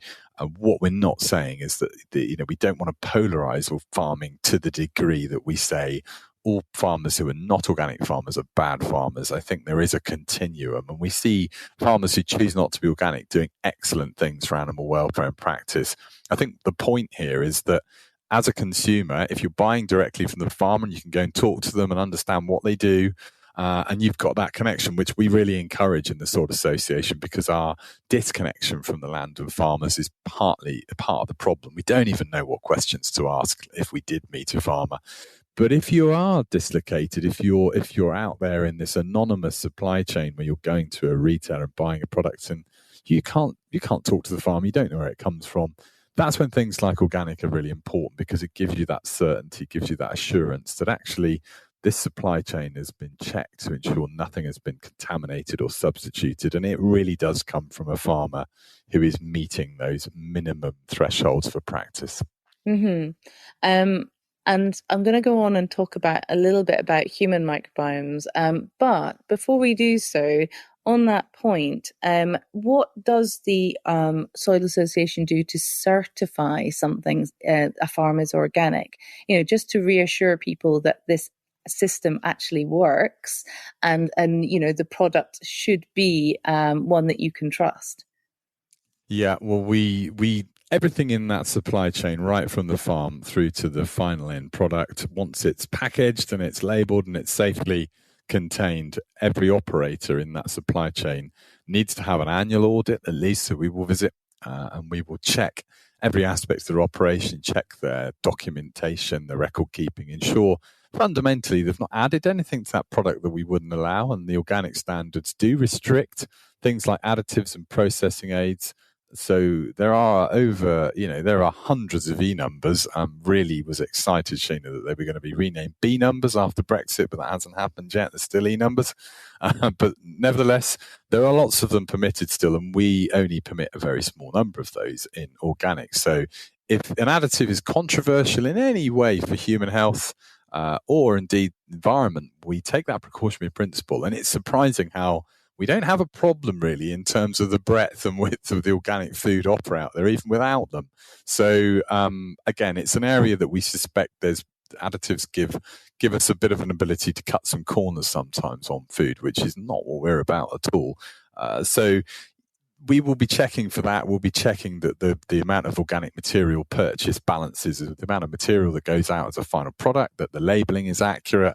what we're not saying is that we don't want to polarize farming to the degree that we say all farmers who are not organic farmers are bad farmers. I think there is a continuum, and we see farmers who choose not to be organic doing excellent things for animal welfare and practice. I think the point here is that as a consumer, if you're buying directly from the farmer, and you can go and talk to them and understand what they do, and you've got that connection, which we really encourage in the Soil Association, because our disconnection from the land and farmers is partly a part of the problem. We don't even know what questions to ask if we did meet a farmer. But if you are dislocated, if you're out there in this anonymous supply chain where you're going to a retailer and buying a product and you can't talk to the farmer, you don't know where it comes from, that's when things like organic are really important, because it gives you that certainty, gives you that assurance that actually this supply chain has been checked to ensure nothing has been contaminated or substituted. And it really does come from a farmer who is meeting those minimum thresholds for practice. Mm-hmm. And I'm going to go on and talk a little bit about human microbiomes. But before we do so, on that point, what does the Soil Association do to certify something a farm is organic? Just to reassure people that this system actually works, and the product should be one that you can trust. Yeah, well, we everything in that supply chain, right from the farm through to the final end product, once it's packaged and it's labeled and it's safely contained, every operator in that supply chain needs to have an annual audit at least. So we will visit and we will check every aspect of their operation, check their documentation, their record keeping, ensure fundamentally they've not added anything to that product that we wouldn't allow. And the organic standards do restrict things like additives and processing aids. So there are hundreds of E numbers. Really was excited, Sheena, that they were going to be renamed B numbers after Brexit, but that hasn't happened yet. There's still E numbers. But nevertheless, there are lots of them permitted still, and we only permit a very small number of those in organic. So if an additive is controversial in any way for human health, or indeed environment, we take that precautionary principle. And it's surprising how we don't have a problem really in terms of the breadth and width of the organic food offer out there, even without them. So again, it's an area that we suspect there's additives give us a bit of an ability to cut some corners sometimes on food, which is not what we're about at all. So we will be checking for that. We'll be checking that the amount of organic material purchased balances the amount of material that goes out as a final product, that the labeling is accurate,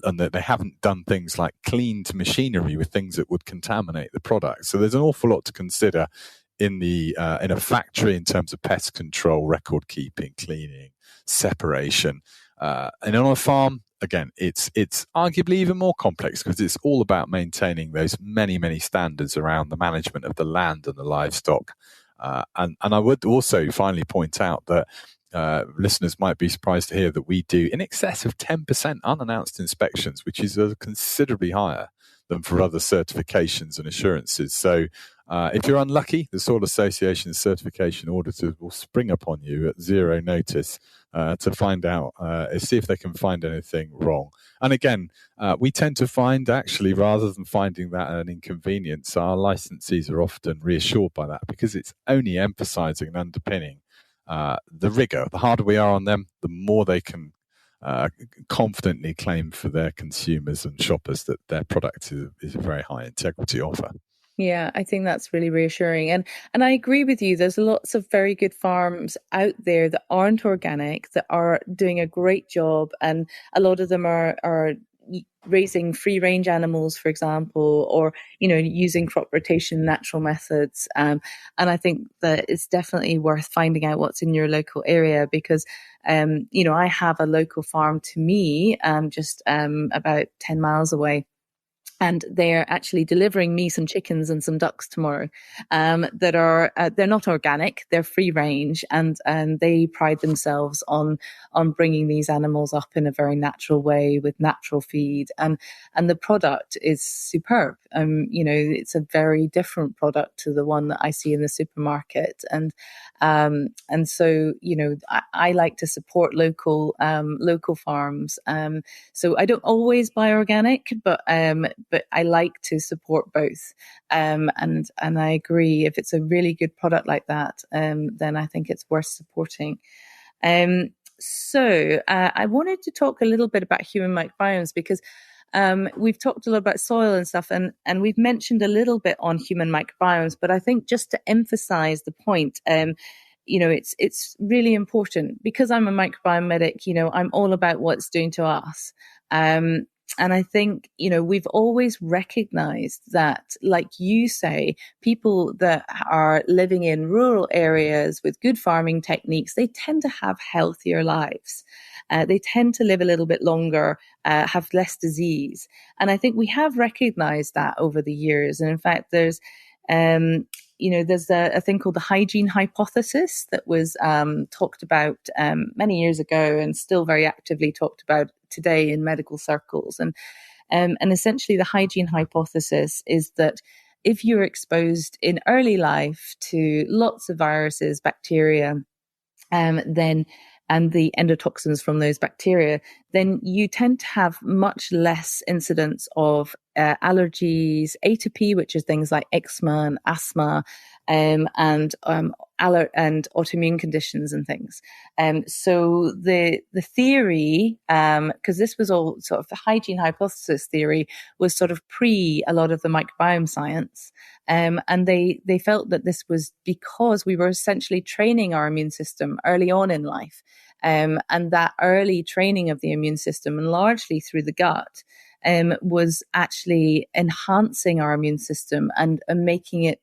and that they haven't done things like cleaned machinery with things that would contaminate the product. So there's an awful lot to consider in a factory in terms of pest control, record keeping, cleaning, separation. And on a farm, again, it's arguably even more complex because it's all about maintaining those many, many standards around the management of the land and the livestock. And I would also finally point out that listeners might be surprised to hear that we do in excess of 10% unannounced inspections, which is considerably higher than for other certifications and assurances. So if you're unlucky, the Soil Association certification auditors will spring upon you at zero notice to find out, see if they can find anything wrong. And again, we tend to find actually, rather than finding that an inconvenience, our licensees are often reassured by that because it's only emphasizing and underpinning the rigor. The harder we are on them, the more they can confidently claim for their consumers and shoppers that their product is a very high integrity offer. Yeah, I think that's really reassuring. And I agree with you. There's lots of very good farms out there that aren't organic, that are doing a great job. And a lot of them are raising free range animals, for example, or, using crop rotation, natural methods. And I think that it's definitely worth finding out what's in your local area because, I have a local farm to me, just about 10 miles away. And they're actually delivering me some chickens and some ducks tomorrow that are they're not organic, they're free range, and they pride themselves on bringing these animals up in a very natural way with natural feed, and the product is superb. It's a very different product to the one that I see in the supermarket, and so I like to support local farms. So I don't always buy organic, but I like to support both. And I agree, if it's a really good product like that, then I think it's worth supporting. So I wanted to talk a little bit about human microbiomes, because we've talked a lot about soil and stuff, and we've mentioned a little bit on human microbiomes, but I think just to emphasize the point, it's really important, because I'm a microbiome medic. I'm all about what it's doing to us. And I think, we've always recognized that, like you say, people that are living in rural areas with good farming techniques, they tend to have healthier lives. They tend to live a little bit longer, have less disease. And I think we have recognized that over the years. And in fact, there's a thing called the hygiene hypothesis that was talked about many years ago, and still very actively talked about today in medical circles. And essentially the hygiene hypothesis is that if you're exposed in early life to lots of viruses, bacteria, then and the endotoxins from those bacteria, then you tend to have much less incidence of allergies, atopy, which is things like eczema and asthma, and autoimmune conditions and things. So the theory, because this was all sort of the hygiene hypothesis theory, was sort of pre a lot of the microbiome science. And they felt that this was because we were essentially training our immune system early on in life. And that early training of the immune system, and largely through the gut, was actually enhancing our immune system and making it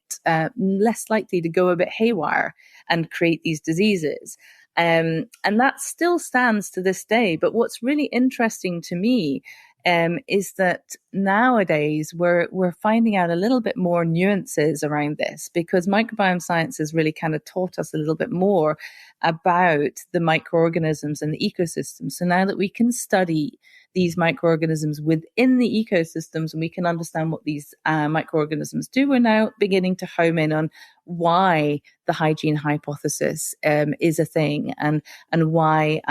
less likely to go a bit haywire and create these diseases. And that still stands to this day. But what's really interesting to me is that nowadays we're finding out a little bit more nuances around this, because microbiome science has really kind of taught us a little bit more about the microorganisms and the ecosystem. So now that we can study these microorganisms within the ecosystems, and we can understand what these microorganisms do, we're now beginning to home in on why the hygiene hypothesis is a thing, and why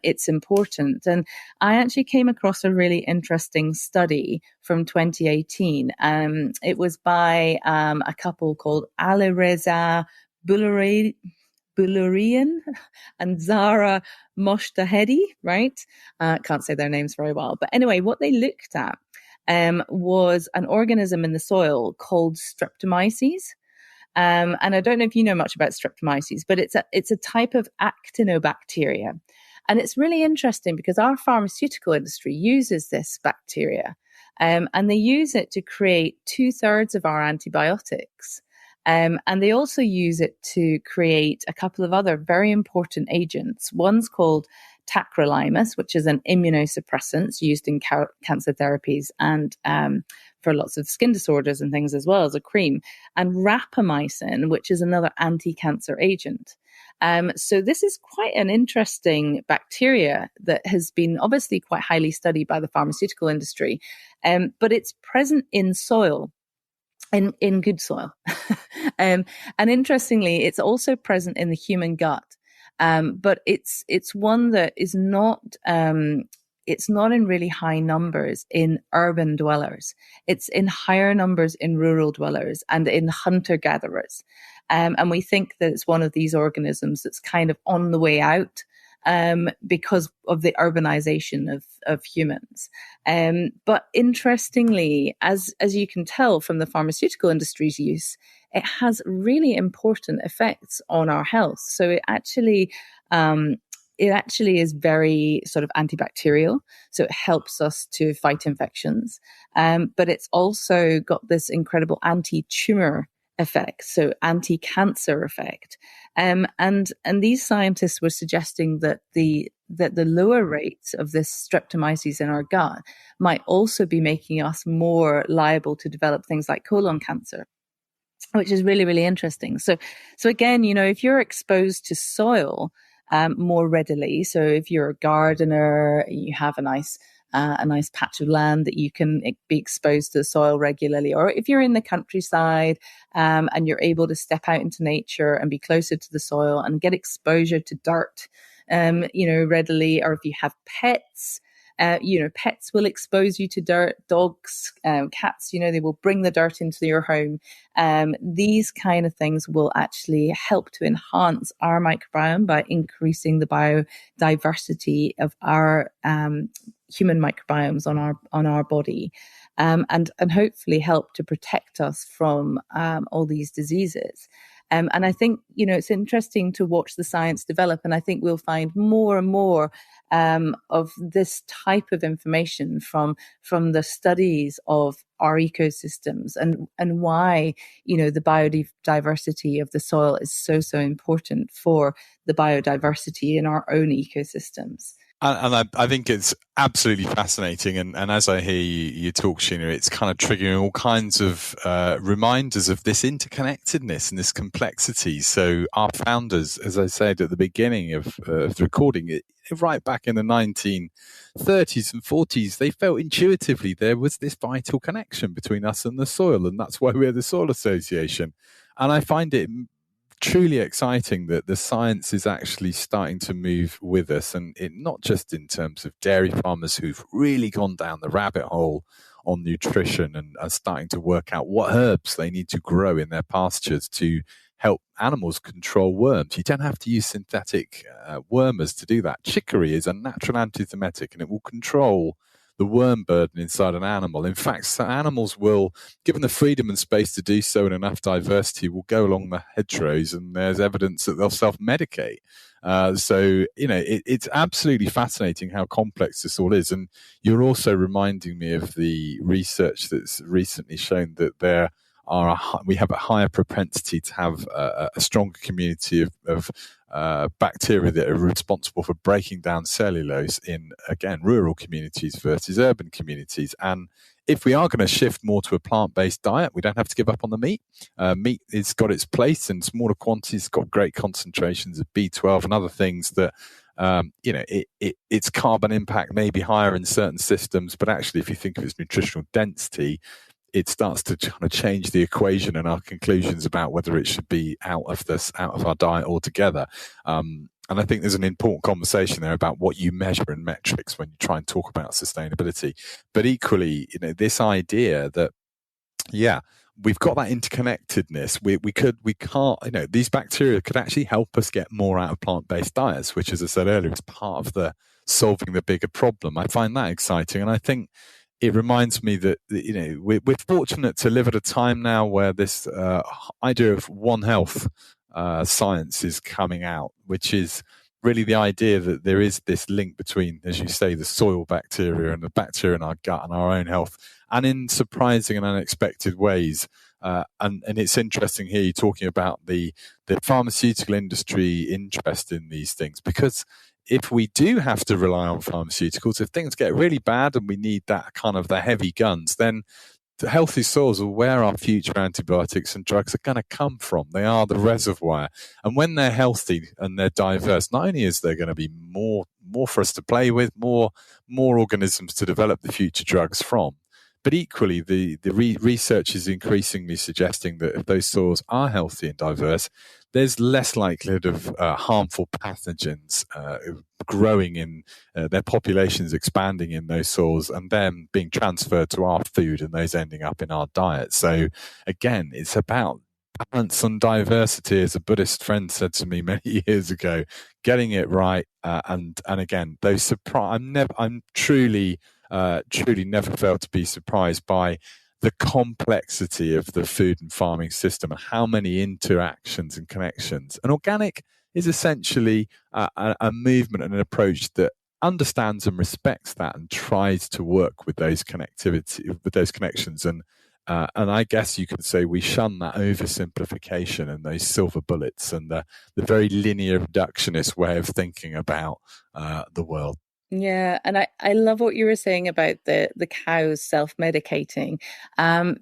it's important. And I actually came across a really interesting study from 2018. It was by a couple called Alireza Bulurian and Zara Moshtahedi, right? Can't say their names very well. But anyway, what they looked at was an organism in the soil called Streptomyces. And I don't know if you know much about Streptomyces, but it's a type of actinobacteria. And it's really interesting because our pharmaceutical industry uses this bacteria, and they use it to create 2/3 of our antibiotics. And they also use it to create a couple of other very important agents. One's called tacrolimus, which is an immunosuppressant used in cancer therapies and for lots of skin disorders and things, as well as a cream, and rapamycin, which is another anti-cancer agent. So this is quite an interesting bacteria that has been obviously quite highly studied by the pharmaceutical industry, but it's present in soil. In good soil. And interestingly, it's also present in the human gut. But it's one that is not, it's not in really high numbers in urban dwellers. It's in higher numbers in rural dwellers and in hunter-gatherers. And we think that it's one of these organisms that's kind of on the way out, because of the urbanization of humans. But interestingly, as you can tell from the pharmaceutical industry's use, it has really important effects on our health. So it actually is very sort of antibacterial. So it helps us to fight infections. But it's also got this incredible anti-tumor effect, so anti-cancer effect. And these scientists were suggesting that the lower rates of this streptomyces in our gut might also be making us more liable to develop things like colon cancer, which is really, really interesting. So again, if you're exposed to soil more readily, so if you're a gardener, you have a nice patch of land that you can be exposed to the soil regularly, or if you're in the countryside and you're able to step out into nature and be closer to the soil and get exposure to dirt, readily, or if you have pets, pets will expose you to dirt, dogs, cats, they will bring the dirt into your home. These kind of things will actually help to enhance our microbiome by increasing the biodiversity of our human microbiomes on our body, and hopefully help to protect us from all these diseases. And I think, it's interesting to watch the science develop, and I think we'll find more and more of this type of information from the studies of our ecosystems and why, the biodiversity of the soil is so important for the biodiversity in our own ecosystems. And I think it's absolutely fascinating. And as I hear you talk, Sheena, it's kind of triggering all kinds of reminders of this interconnectedness and this complexity. So our founders, as I said at the beginning of the recording, right back in the 1930s and 40s, they felt intuitively there was this vital connection between us and the soil. And that's why we're the Soil Association. And I find it truly exciting that the science is actually starting to move with us, and it not just in terms of dairy farmers who've really gone down the rabbit hole on nutrition and are starting to work out what herbs they need to grow in their pastures to help animals control worms. You don't have to use synthetic wormers to do that. Chicory is a natural antithymetic, and it will control the worm burden inside an animal. In fact, some animals will, given the freedom and space to do so and enough diversity, will go along the hedgerows, and there's evidence that they'll self-medicate. So, it's absolutely fascinating how complex this all is. And you're also reminding me of the research that's recently shown that we have a higher propensity to have a stronger community of bacteria that are responsible for breaking down cellulose in, again, rural communities versus urban communities. And if we are going to shift more to a plant-based diet, we don't have to give up on the meat. Meat has got its place in smaller quantities, got great concentrations of B12 and other things that, its carbon impact may be higher in certain systems, but actually if you think of its nutritional density, it starts to kind of change the equation and our conclusions about whether it should be out of our diet altogether. And I think there's an important conversation there about what you measure in metrics when you try and talk about sustainability. But equally, this idea that, we've got that interconnectedness. We can't, these bacteria could actually help us get more out of plant-based diets, which, as I said earlier, is part of the solving the bigger problem. I find that exciting. And I think it reminds me that, we're fortunate to live at a time now where this idea of One Health science is coming out, which is really the idea that there is this link between, as you say, the soil bacteria and the bacteria in our gut and our own health, and in surprising and unexpected ways. And it's interesting here you're talking about the pharmaceutical industry interest in these things, because if we do have to rely on pharmaceuticals, if things get really bad and we need that kind of the heavy guns, then the healthy soils are where our future antibiotics and drugs are going to come from. They are the reservoir. And when they're healthy and they're diverse, not only is there going to be more for us to play with, more organisms to develop the future drugs from, but equally, the research is increasingly suggesting that if those soils are healthy and diverse, there's less likelihood of harmful pathogens growing in their populations, expanding in those soils, and then being transferred to our food and those ending up in our diet. So again, it's about balance and diversity, as a Buddhist friend said to me many years ago, getting it right. And again, those surprise. I'm truly never failed to be surprised by the complexity of the food and farming system and how many interactions and connections. And organic is essentially a movement and an approach that understands and respects that and tries to work with those connections and And I guess you could say we shun that oversimplification and those silver bullets and the very linear reductionist way of thinking about the world. Yeah, and I love what you were saying about the cows self-medicating,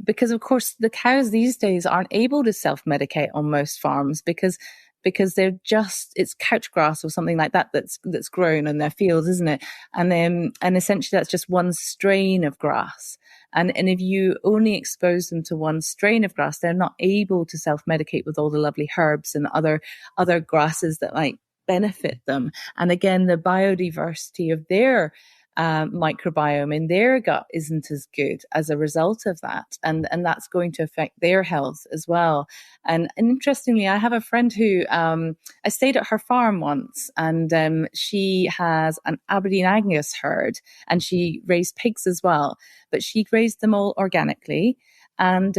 because of course the cows these days aren't able to self-medicate on most farms because it's couch grass or something like that that's grown in their fields, isn't it? And essentially that's just one strain of grass. And if you only expose them to one strain of grass, they're not able to self-medicate with all the lovely herbs and other grasses that might benefit them. And again, the biodiversity of their microbiome in their gut isn't as good as a result of that. And that's going to affect their health as well. And interestingly, I have a friend who I stayed at her farm once, and she has an Aberdeen Angus herd, and she raised pigs as well, but she raised them all organically. And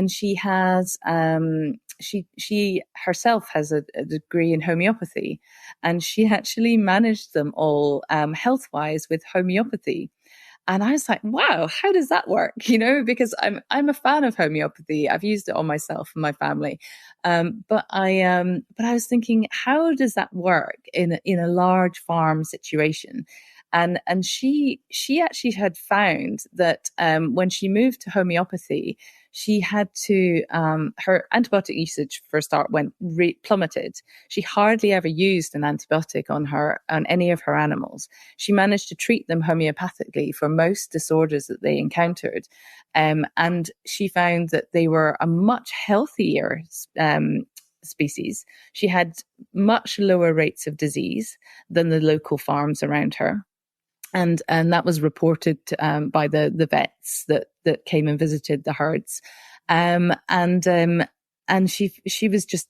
she has she herself has a degree in homeopathy, and she actually managed them all health-wise with homeopathy. And I was like, wow, how does that work? Because I'm a fan of homeopathy. I've used it on myself and my family. But I was thinking, how does that work in a large farm situation? And she actually had found that when she moved to homeopathy, she had to her antibiotic usage for a start plummeted. She hardly ever used an antibiotic on any of her animals. She managed to treat them homeopathically for most disorders that they encountered, and she found that they were a much healthier species. She had much lower rates of disease than the local farms around her. And that was reported by the vets that came and visited the herds, and she was just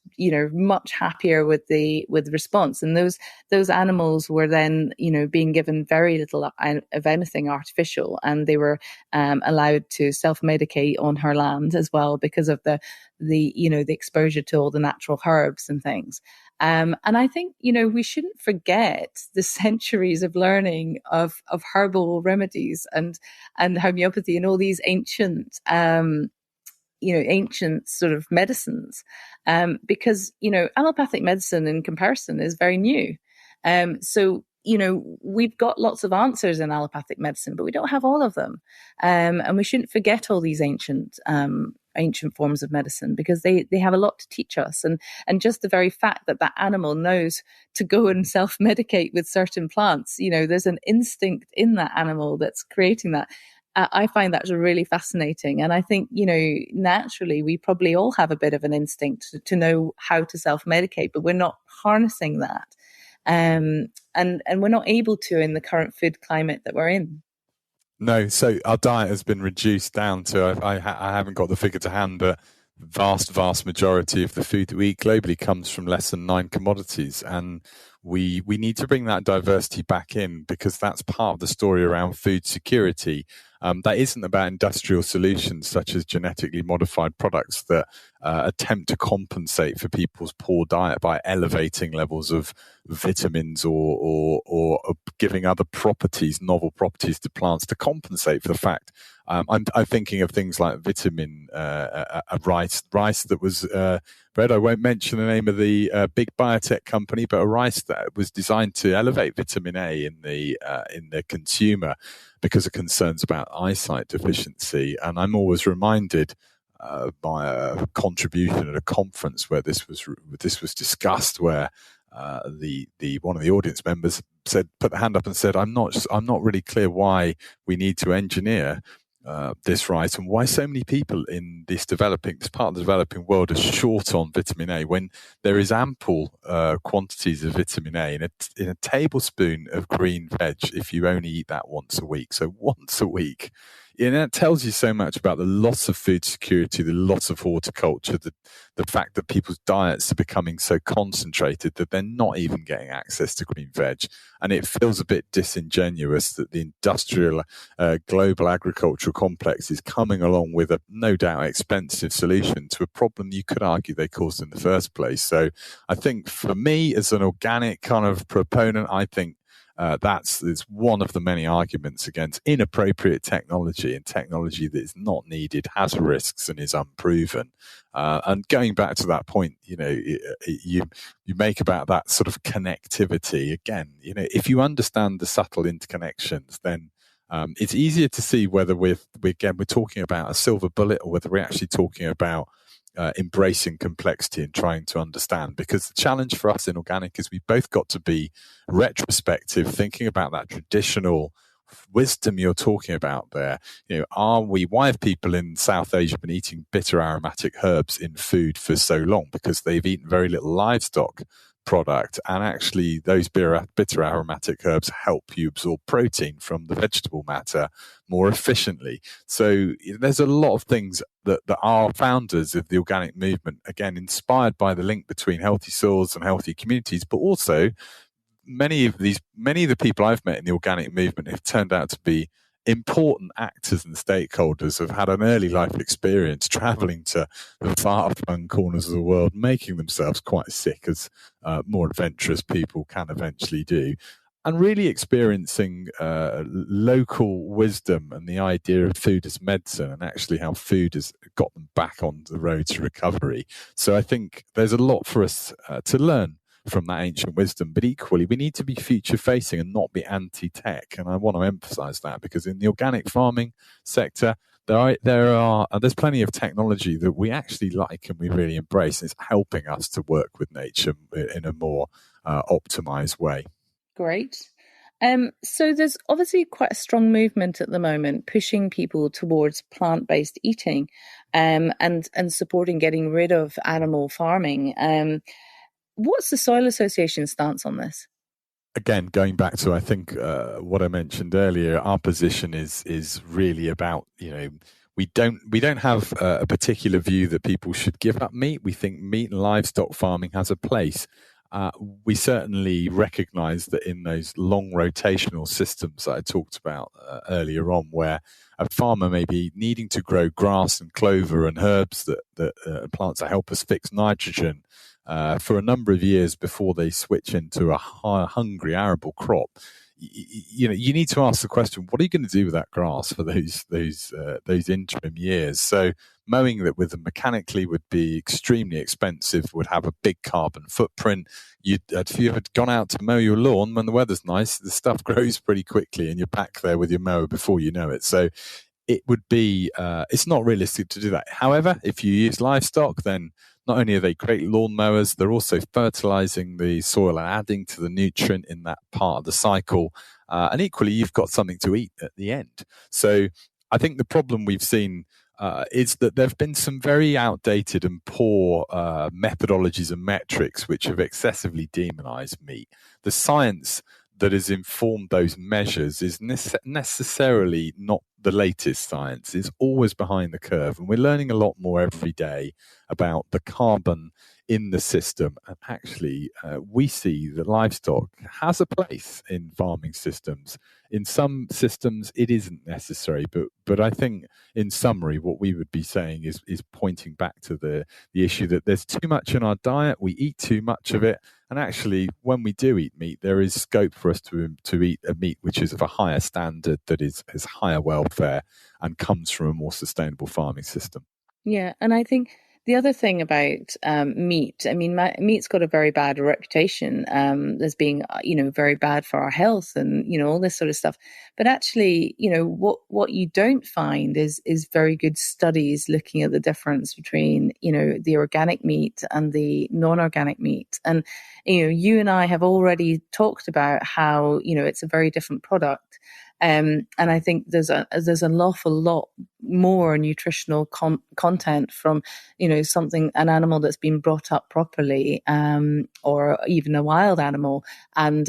much happier with the response. And those animals were then being given very little of anything artificial, and they were allowed to self-medicate on her land as well because of the exposure to all the natural herbs and things. And I think, we shouldn't forget the centuries of learning of herbal remedies and homeopathy and all these ancient sort of medicines, because, allopathic medicine in comparison is very new. So, we've got lots of answers in allopathic medicine, but we don't have all of them. And we shouldn't forget all these ancient forms of medicine, because they have a lot to teach us. And just the very fact that animal knows to go and self-medicate with certain plants, there's an instinct in that animal that's creating that. I find that really fascinating. And I think, naturally, we probably all have a bit of an instinct to know how to self-medicate, but we're not harnessing that. And we're not able to in the current food climate that we're in. No, so our diet has been reduced down to, I haven't got the figure to hand, but vast majority of the food that we eat globally comes from less than 9 commodities. And we need to bring that diversity back in, because that's part of the story around food security. That isn't about industrial solutions such as genetically modified products that attempt to compensate for people's poor diet by elevating levels of vitamins or giving other properties, novel properties to plants to compensate for the fact. I'm thinking of things like vitamin rice that was bred. I won't mention the name of the big biotech company, but a rice that was designed to elevate vitamin A in the consumer because of concerns about eyesight deficiency. And I'm always reminded by a contribution at a conference where this was discussed, where the one of the audience members put the hand up and said, I'm not really clear why we need to engineer this rice, and why so many people in this part of the developing world are short on vitamin A when there is ample quantities of vitamin A in a tablespoon of green veg if you only eat that once a week. So once a week. And that tells you so much about the loss of food security, the loss of horticulture, the fact that people's diets are becoming so concentrated that they're not even getting access to green veg. And it feels a bit disingenuous that the industrial global agricultural complex is coming along with a no doubt expensive solution to a problem you could argue they caused in the first place. So I think for me, as an organic kind of proponent, I think It's one of the many arguments against inappropriate technology and technology that is not needed, has risks, and is unproven. And going back to that point, you make about that sort of connectivity again. If you understand the subtle interconnections, then it's easier to see whether we're talking about a silver bullet or whether we're actually talking about embracing complexity and trying to understand. Because the challenge for us in organic is we've both got to be retrospective, thinking about that traditional wisdom you're talking about there. Why have people in South Asia been eating bitter aromatic herbs in food for so long? Because they've eaten very little livestock product, and actually those bitter aromatic herbs help you absorb protein from the vegetable matter more efficiently. So there's a lot of things that our founders of the organic movement, again, inspired by the link between healthy soils and healthy communities, but also many of the people I've met in the organic movement have turned out to be important actors and stakeholders, have had an early life experience traveling to the far-flung corners of the world, making themselves quite sick, as more adventurous people can eventually do, and really experiencing local wisdom and the idea of food as medicine, and actually how food has got them back on the road to recovery. So I think there's a lot for us to learn from that ancient wisdom, but equally we need to be future facing and not be anti-tech. And I want to emphasize that, because in the organic farming sector there's plenty of technology that we actually like and we really embrace, and it's helping us to work with nature in a more optimized way. Great. So there's obviously quite a strong movement at the moment pushing people towards plant-based eating and supporting getting rid of animal farming. What's the Soil Association stance on this? Again, going back to, I think, what I mentioned earlier, our position is really about, we don't have a particular view that people should give up meat. We think meat and livestock farming has a place. We certainly recognize that in those long rotational systems that I talked about earlier on, where a farmer may be needing to grow grass and clover and herbs that plants that help us fix nitrogen for a number of years before they switch into a hungry arable crop. You need to ask the question: what are you going to do with that grass for those interim years? So mowing that with them mechanically would be extremely expensive, would have a big carbon footprint. If you had gone out to mow your lawn when the weather's nice, the stuff grows pretty quickly and you're back there with your mower before you know it. So it would be, it's not realistic to do that. However, if you use livestock, then not only are they great lawn mowers, they're also fertilizing the soil and adding to the nutrient in that part of the cycle. And equally, you've got something to eat at the end. So I think the problem we've seen is that there have been some very outdated and poor methodologies and metrics which have excessively demonized meat. The science that has informed those measures is necessarily not the latest science. It's always behind the curve. And we're learning a lot more every day about the carbon in the system. And actually, we see that livestock has a place in farming systems. In some systems, it isn't necessary. But I think, in summary, what we would be saying is pointing back to the issue that there's too much in our diet. We eat too much of it. And actually, when we do eat meat, there is scope for us to eat a meat which is of a higher standard, that has higher welfare and comes from a more sustainable farming system. Yeah, and I think the other thing about meat, I mean, meat's got a very bad reputation as being, very bad for our health and, all this sort of stuff. But actually, what you don't find is very good studies looking at the difference between, the organic meat and the non-organic meat. And, you and I have already talked about how, it's a very different product. And I think there's an awful lot more nutritional content from, an animal that's been brought up properly, or even a wild animal, and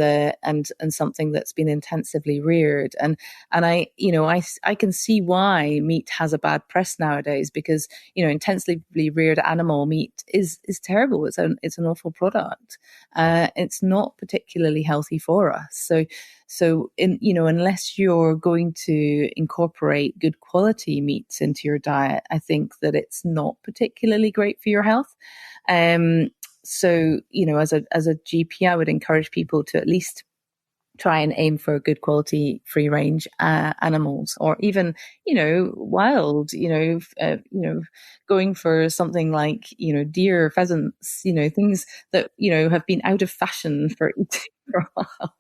something that's been intensively reared. And I can see why meat has a bad press nowadays, because, intensively reared animal meat is terrible. It's an awful product. It's not particularly healthy for us. So unless you're going to incorporate good quality meats into your diet, I think that it's not particularly great for your health. So, as a GP, I would encourage people to at least try and aim for good quality free range animals, or even wild, going for something like deer, pheasants, things that have been out of fashion for eating for a while,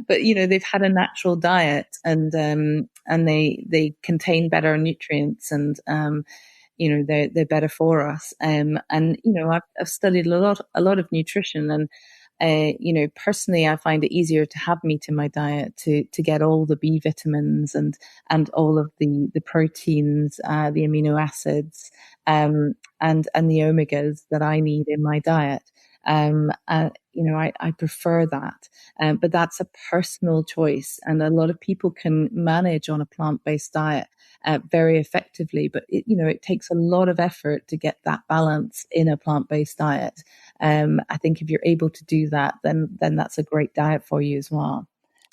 but they've had a natural diet, and they contain better nutrients, and they're better for us. And I've studied a lot of nutrition, and personally, I find it easier to have meat in my diet to get all the B vitamins and all of the proteins, the amino acids, and the omegas that I need in my diet. I prefer that, but that's a personal choice, and a lot of people can manage on a plant-based diet very effectively, but it takes a lot of effort to get that balance in a plant-based diet. I think if you're able to do that, then that's a great diet for you as well.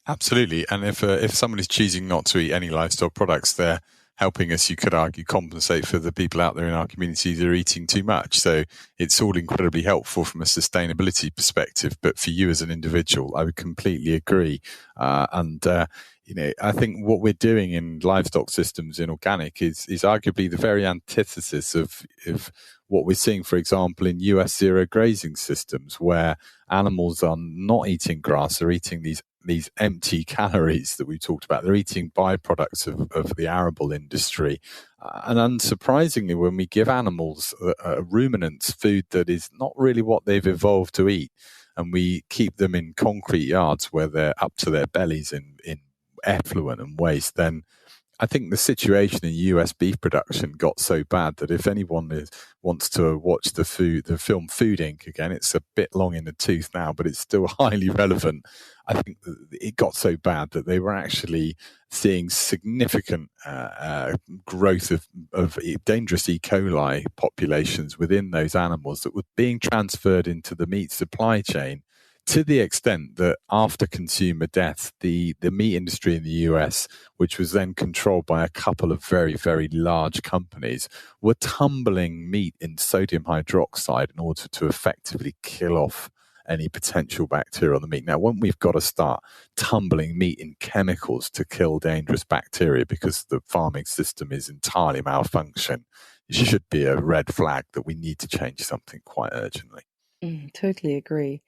Absolutely. And if someone is choosing not to eat any livestock products, they're helping us, you could argue, compensate for the people out there in our community that are eating too much. So it's all incredibly helpful from a sustainability perspective. But for you as an individual, I would completely agree. I think what we're doing in livestock systems in organic is arguably the very antithesis of what we're seeing, for example, in US zero grazing systems, where animals are not eating grass, they're eating these empty calories that we talked about. They're eating byproducts of the arable industry. And unsurprisingly, when we give animals ruminants food that is not really what they've evolved to eat, and we keep them in concrete yards where they're up to their bellies in effluent and waste, then I think the situation in US beef production got so bad that if anyone wants to watch the film Food Inc. again, it's a bit long in the tooth now, but it's still highly relevant. I think it got so bad that they were actually seeing significant growth of dangerous E. coli populations within those animals that were being transferred into the meat supply chain, to the extent that after consumer death, the meat industry in the US, which was then controlled by a couple of very, very large companies, were tumbling meat in sodium hydroxide in order to effectively kill off any potential bacteria on the meat. Now, when we've got to start tumbling meat in chemicals to kill dangerous bacteria because the farming system is entirely malfunction, it should be a red flag that we need to change something quite urgently. Totally agree.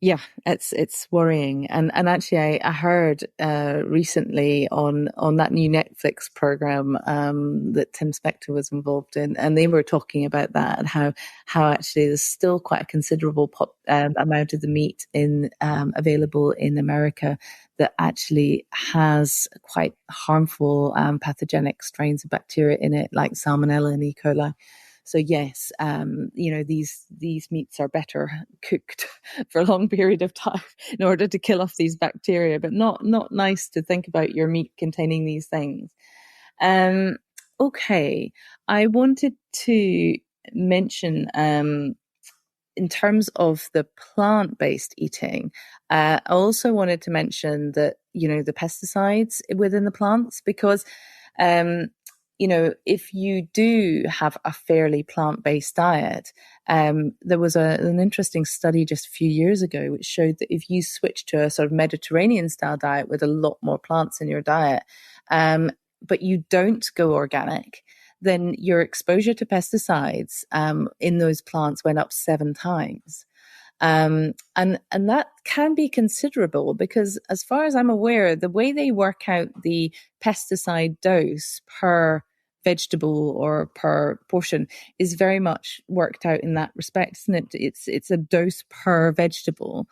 Yeah, it's worrying, and actually, I heard recently on that new Netflix program that Tim Spector was involved in, and they were talking about that, and how actually there's still quite a considerable amount of the meat available in America that actually has quite harmful pathogenic strains of bacteria in it, like Salmonella and E. coli. So yes, these meats are better cooked for a long period of time in order to kill off these bacteria, but not nice to think about your meat containing these things. Okay, I wanted to mention in terms of the plant-based eating, I also wanted to mention that the pesticides within the plants, because if you do have a fairly plant-based diet, there was an interesting study just a few years ago which showed that if you switch to a sort of Mediterranean-style diet with a lot more plants in your diet, but you don't go organic, then your exposure to pesticides in those plants went up 7 times. And that can be considerable, because as far as I'm aware, the way they work out the pesticide dose per vegetable or per portion is very much worked out in that respect, isn't it? It's a dose per vegetable,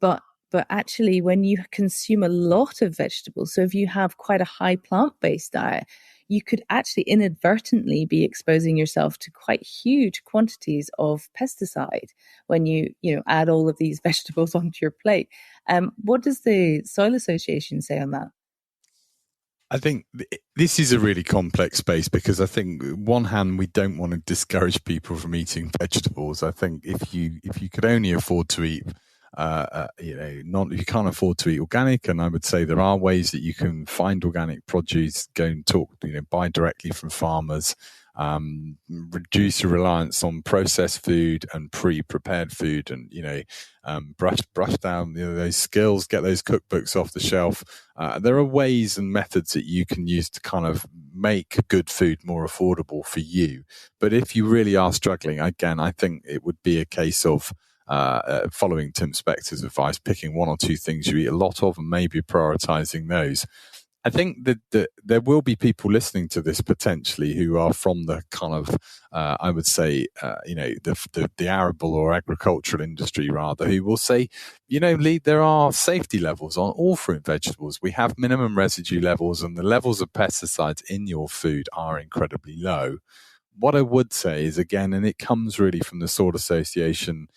but actually when you consume a lot of vegetables, so if you have quite a high plant-based diet, you could actually inadvertently be exposing yourself to quite huge quantities of pesticide when you add all of these vegetables onto your plate. What does the Soil Association say on that? I think this is a really complex space, because I think on one hand, we don't want to discourage people from eating vegetables. I think if you could only afford to eat you can't afford to eat organic, and I would say there are ways that you can find organic produce, go and buy directly from farmers. reduce your reliance on processed food and pre-prepared food, and brush down those skills, get those cookbooks off the shelf. There are ways and methods that you can use to kind of make good food more affordable for you. But if you really are struggling, again, I think it would be a case of following Tim Spector's advice, picking one or two things you eat a lot of and maybe prioritizing those. I think that there will be people listening to this potentially who are from the kind of, I would say, the arable or agricultural industry rather, who will say, Lee, there are safety levels on all fruit and vegetables. We have minimum residue levels, and the levels of pesticides in your food are incredibly low. What I would say is, again, and it comes really from the Soil Association,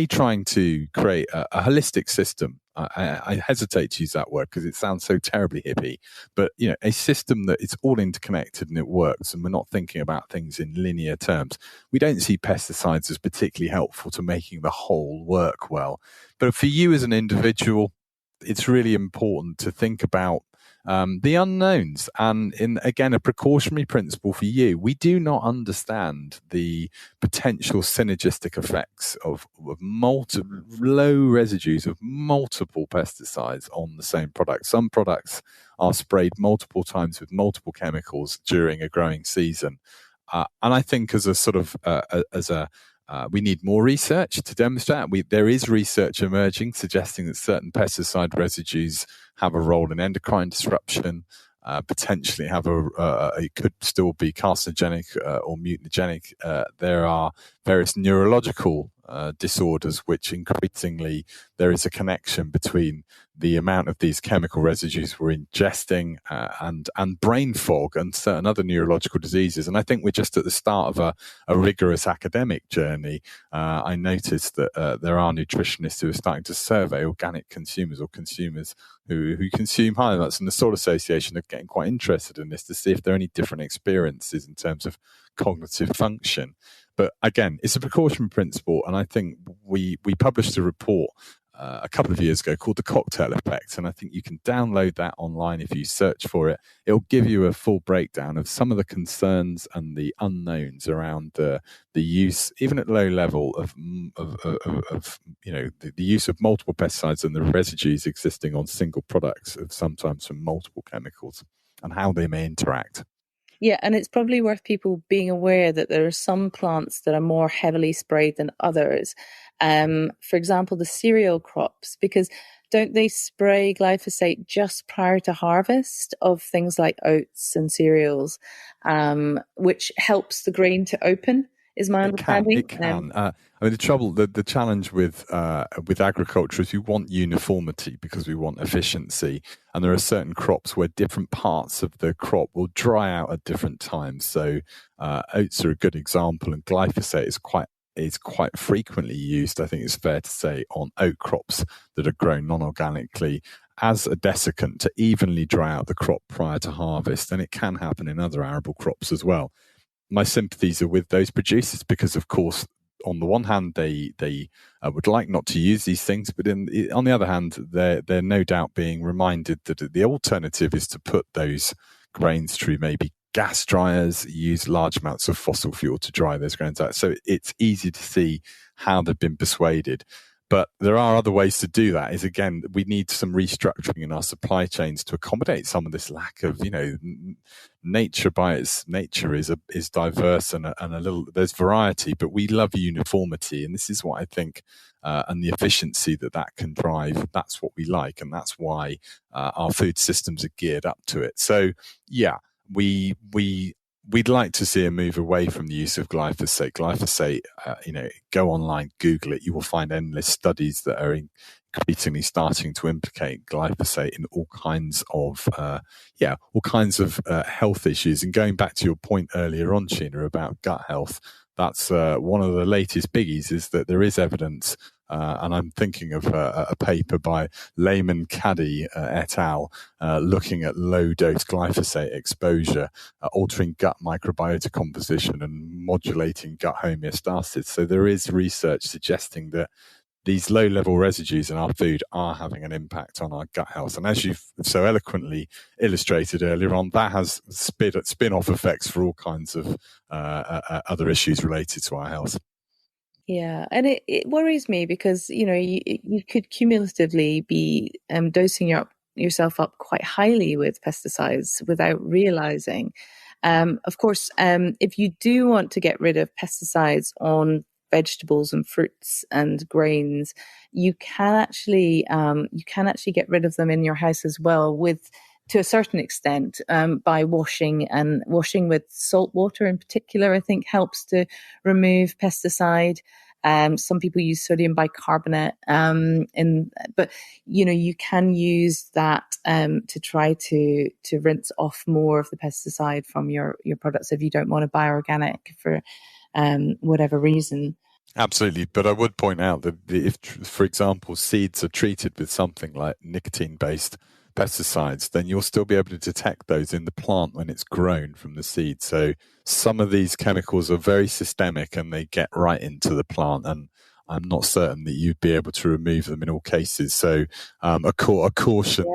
trying to create a holistic system. I hesitate to use that word because it sounds so terribly hippie, but a system that is all interconnected and it works, and we're not thinking about things in linear terms. We don't see pesticides as particularly helpful to making the whole work well. But for you as an individual, it's really important to think about the unknowns. And again, a precautionary principle for you, we do not understand the potential synergistic effects of multiple low residues of multiple pesticides on the same product. Some products are sprayed multiple times with multiple chemicals during a growing season. And I think as a sort of, we need more research to demonstrate. There is research emerging suggesting that certain pesticide residues have a role in endocrine disruption, potentially it could still be carcinogenic or mutagenic. There are various neurological disorders which increasingly there is a connection between the amount of these chemical residues we're ingesting and brain fog and certain other neurological diseases. And I think we're just at the start of a rigorous academic journey. I noticed that there are nutritionists who are starting to survey organic consumers or consumers who consume higher nuts, and the Soil Association are getting quite interested in this to see if there are any different experiences in terms of cognitive function. But again, it's a precautionary principle, and I think we published a report a couple of years ago called The Cocktail Effect, and I think you can download that online if you search for it. It'll give you a full breakdown of some of the concerns and the unknowns around the use, even at low level, of the use of multiple pesticides and the residues existing on single products of sometimes from multiple chemicals and how they may interact. Yeah, and it's probably worth people being aware that there are some plants that are more heavily sprayed than others. For example, the cereal crops, because don't they spray glyphosate just prior to harvest of things like oats and cereals, which helps the grain to open? Is my understanding. It can. The challenge with agriculture is we want uniformity because we want efficiency, and there are certain crops where different parts of the crop will dry out at different times. So oats are a good example, and glyphosate is quite frequently used, I think it's fair to say, on oat crops that are grown non-organically as a desiccant to evenly dry out the crop prior to harvest, and it can happen in other arable crops as well. My sympathies are with those producers because, of course, on the one hand, they would like not to use these things, but on the other hand, they're no doubt being reminded that the alternative is to put those grains through maybe gas dryers, use large amounts of fossil fuel to dry those grains out. So it's easy to see how they've been persuaded. But there are other ways to do that. Is again, we need some restructuring in our supply chains to accommodate some of this lack of, nature by its nature is diverse and a little, there's variety, but we love uniformity. And this is what I think, and the efficiency that can drive, that's what we like. And that's why our food systems are geared up to it. So yeah, we'd like to see a move away from the use of glyphosate. Go online, Google it. You will find endless studies that are increasingly starting to implicate glyphosate in all kinds of health issues. And going back to your point earlier on, Sheena, about gut health, that's one of the latest biggies, is that there is evidence, and I'm thinking of a paper by Lehman Caddy et al. Looking at low-dose glyphosate exposure, altering gut microbiota composition and modulating gut homeostasis. So there is research suggesting that these low-level residues in our food are having an impact on our gut health. And as you've so eloquently illustrated earlier on, that has spin-off effects for all kinds of other issues related to our health. Yeah, and it worries me because, you could cumulatively be dosing yourself up quite highly with pesticides without realizing. Of course, if you do want to get rid of pesticides on vegetables and fruits and grains, you can actually get rid of them in your house as well, to a certain extent, by washing with salt water in particular. I think helps to remove pesticide. Some people use sodium bicarbonate, but you can use that to try to rinse off more of the pesticide from your products if you don't want to buy organic for whatever reason. Absolutely, but I would point out that if, for example, seeds are treated with something like nicotine-based pesticides, then you'll still be able to detect those in the plant when it's grown from the seed. So some of these chemicals are very systemic and they get right into the plant, and I'm not certain that you'd be able to remove them in all cases. So a caution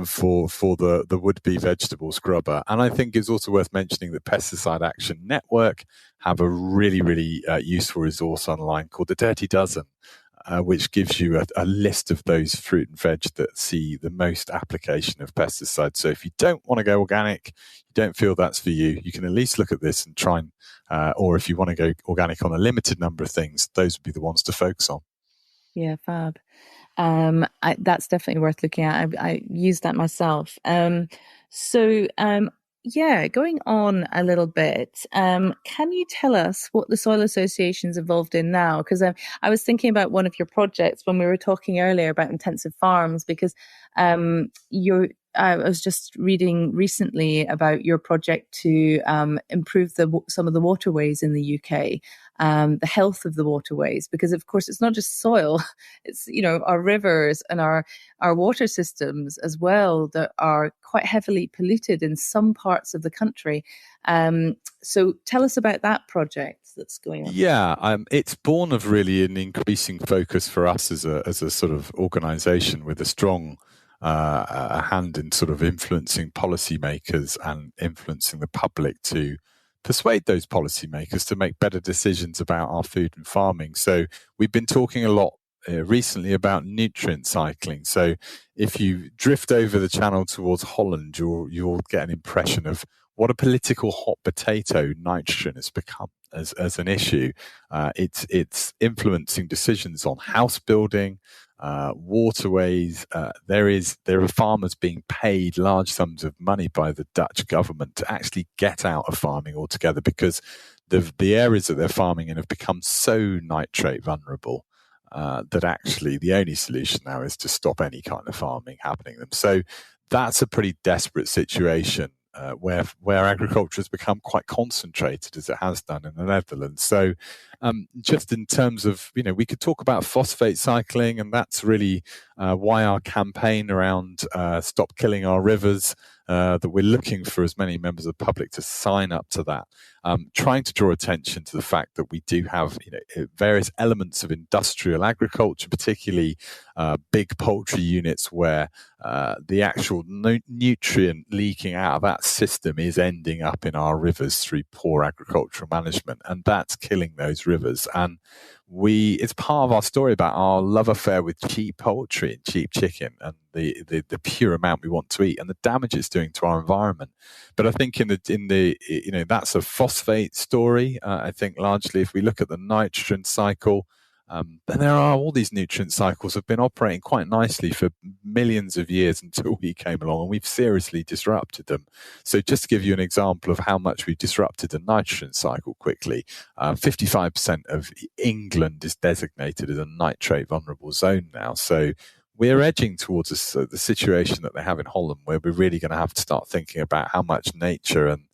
for the would-be vegetable scrubber. And I think it's also worth mentioning that Pesticide Action Network have a really, really useful resource online called the Dirty Dozen, which gives you a list of those fruit and veg that see the most application of pesticides. So if you don't want to go organic, you don't feel that's for you, you can at least look at this and try and, or if you want to go organic on a limited number of things, those would be the ones to focus on. Yeah, fab. That's definitely worth looking at. I use that myself. Going on a little bit, can you tell us what the Soil Association's involved in now? Because I was thinking about one of your projects when we were talking earlier about intensive farms, because I was just reading recently about your project to improve some of the waterways in the UK, the health of the waterways, because of course it's not just soil, it's our rivers and our water systems as well that are quite heavily polluted in some parts of the country. So tell us about that project that's going on. Yeah, it's born of really an increasing focus for us as a sort of organisation with a strong a hand in sort of influencing policymakers and influencing the public to persuade those policymakers to make better decisions about our food and farming. So we've been talking a lot recently about nutrient cycling. So if you drift over the channel towards Holland, you'll get an impression of what a political hot potato nitrogen has become as an issue. It's influencing decisions on house building, waterways. There are farmers being paid large sums of money by the Dutch government to actually get out of farming altogether, because the areas that they're farming in have become so nitrate vulnerable that actually the only solution now is to stop any kind of farming happening them. So that's a pretty desperate situation. Where agriculture has become quite concentrated, as it has done in the Netherlands. So just in terms of, we could talk about phosphate cycling, and that's really why our campaign around Stop Killing Our Rivers, that we're looking for as many members of the public to sign up to that, trying to draw attention to the fact that we do have various elements of industrial agriculture, particularly big poultry units where the actual nutrient leaking out of that system is ending up in our rivers through poor agricultural management, and that's killing those rivers. And it's part of our story about our love affair with cheap poultry and cheap chicken and the pure amount we want to eat and the damage it's doing to our environment. But I think in the that's a phosphate story. I think largely if we look at the nitrogen cycle, then there are all these nutrient cycles have been operating quite nicely for millions of years until we came along, and we've seriously disrupted them. So just to give you an example of how much we've disrupted the nitrogen cycle quickly, 55% of England is designated as a nitrate vulnerable zone now. So we're edging towards the situation that they have in Holland, where we're really going to have to start thinking about how much nature and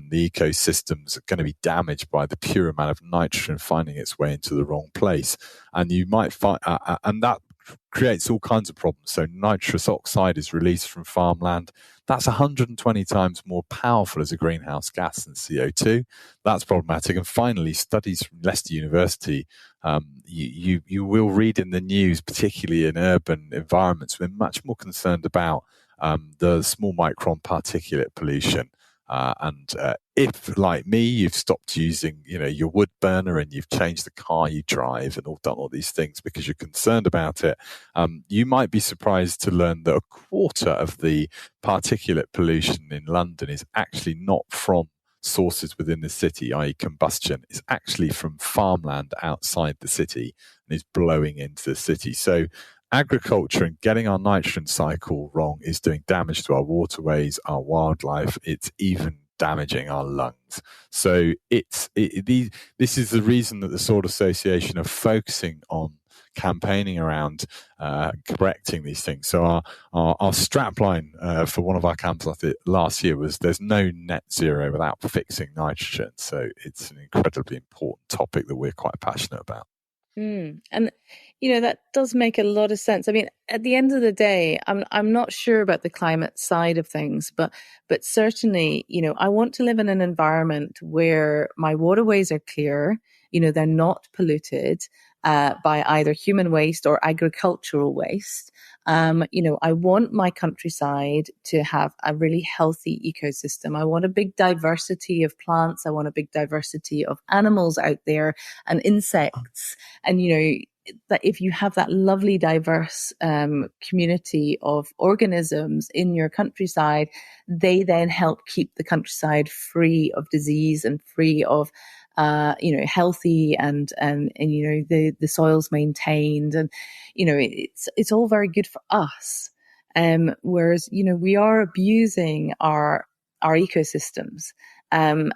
the ecosystems are going to be damaged by the pure amount of nitrogen finding its way into the wrong place. And you might find, and that creates all kinds of problems. So nitrous oxide is released from farmland. That's 120 times more powerful as a greenhouse gas than CO2. That's problematic. And finally, studies from Leicester University, you will read in the news, particularly in urban environments, we're much more concerned about the small micron particulate pollution. If, like me, you've stopped using, your wood burner and you've changed the car you drive and done all these things because you're concerned about it, you might be surprised to learn that a quarter of the particulate pollution in London is actually not from sources within the city, i.e. combustion. It's actually from farmland outside the city and is blowing into the city. So agriculture and getting our nitrogen cycle wrong is doing damage to our waterways, our wildlife. It's even damaging our lungs. So this is the reason that the Soil Association are focusing on campaigning around correcting these things. So our strapline for one of our camps last year was there's no net zero without fixing nitrogen. So it's an incredibly important topic that we're quite passionate about. And that does make a lot of sense. I mean, at the end of the day, I'm not sure about the climate side of things, but certainly, I want to live in an environment where my waterways are clear, they're not polluted by either human waste or agricultural waste. I want my countryside to have a really healthy ecosystem. I want a big diversity of plants. I want a big diversity of animals out there and insects. And, that if you have that lovely diverse community of organisms in your countryside, they then help keep the countryside free of disease and free of healthy and the soil's maintained, and it's all very good for us. Whereas we are abusing our ecosystems, and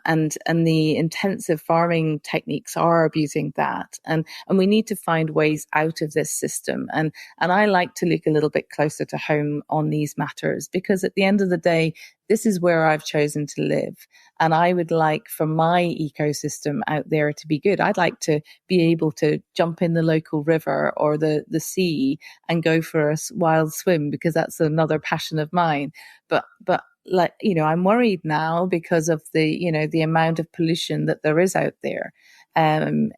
the intensive farming techniques are abusing that, and we need to find ways out of this system. And I like to look a little bit closer to home on these matters, because at the end of the day, this is where I've chosen to live. And I would like for my ecosystem out there to be good. I'd like to be able to jump in the local river or the sea and go for a wild swim, because that's another passion of mine. But I'm worried now because of the amount of pollution that there is out there. And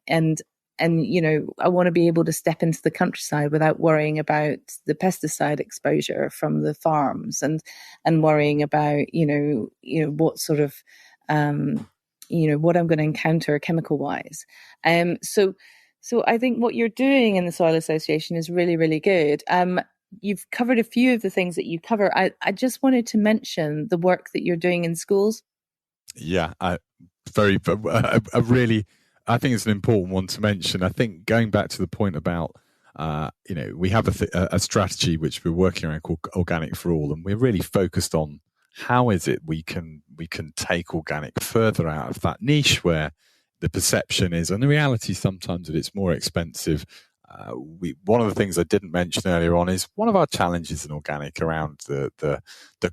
I want to be able to step into the countryside without worrying about the pesticide exposure from the farms and worrying about, what sort of, what I'm going to encounter chemical wise. So I think what you're doing in the Soil Association is really, really good. You've covered a few of the things that you cover. I just wanted to mention the work that you're doing in schools. Yeah, I think it's an important one to mention. I think going back to the point about, we have a strategy which we're working around called Organic for All, and we're really focused on how is it we can take organic further out of that niche where the perception is, and the reality sometimes that it's more expensive. One of the things I didn't mention earlier on is one of our challenges in organic around the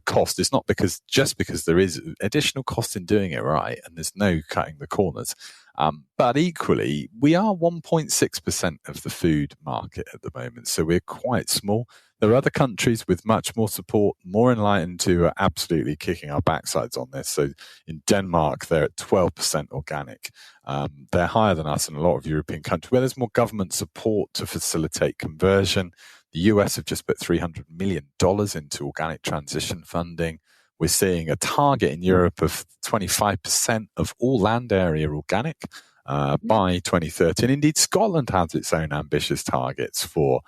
cost. It's not because there is additional cost in doing it right, and there's no cutting the corners. But equally, we are 1.6% of the food market at the moment, so we're quite small. There are other countries with much more support, more enlightened, who are absolutely kicking our backsides on this. So in Denmark, they're at 12% organic. They're higher than us in a lot of European countries where there's more government support to facilitate conversion. The US have just put $300 million into organic transition funding. We're seeing a target in Europe of 25% of all land area organic by 2030. And indeed, Scotland has its own ambitious targets for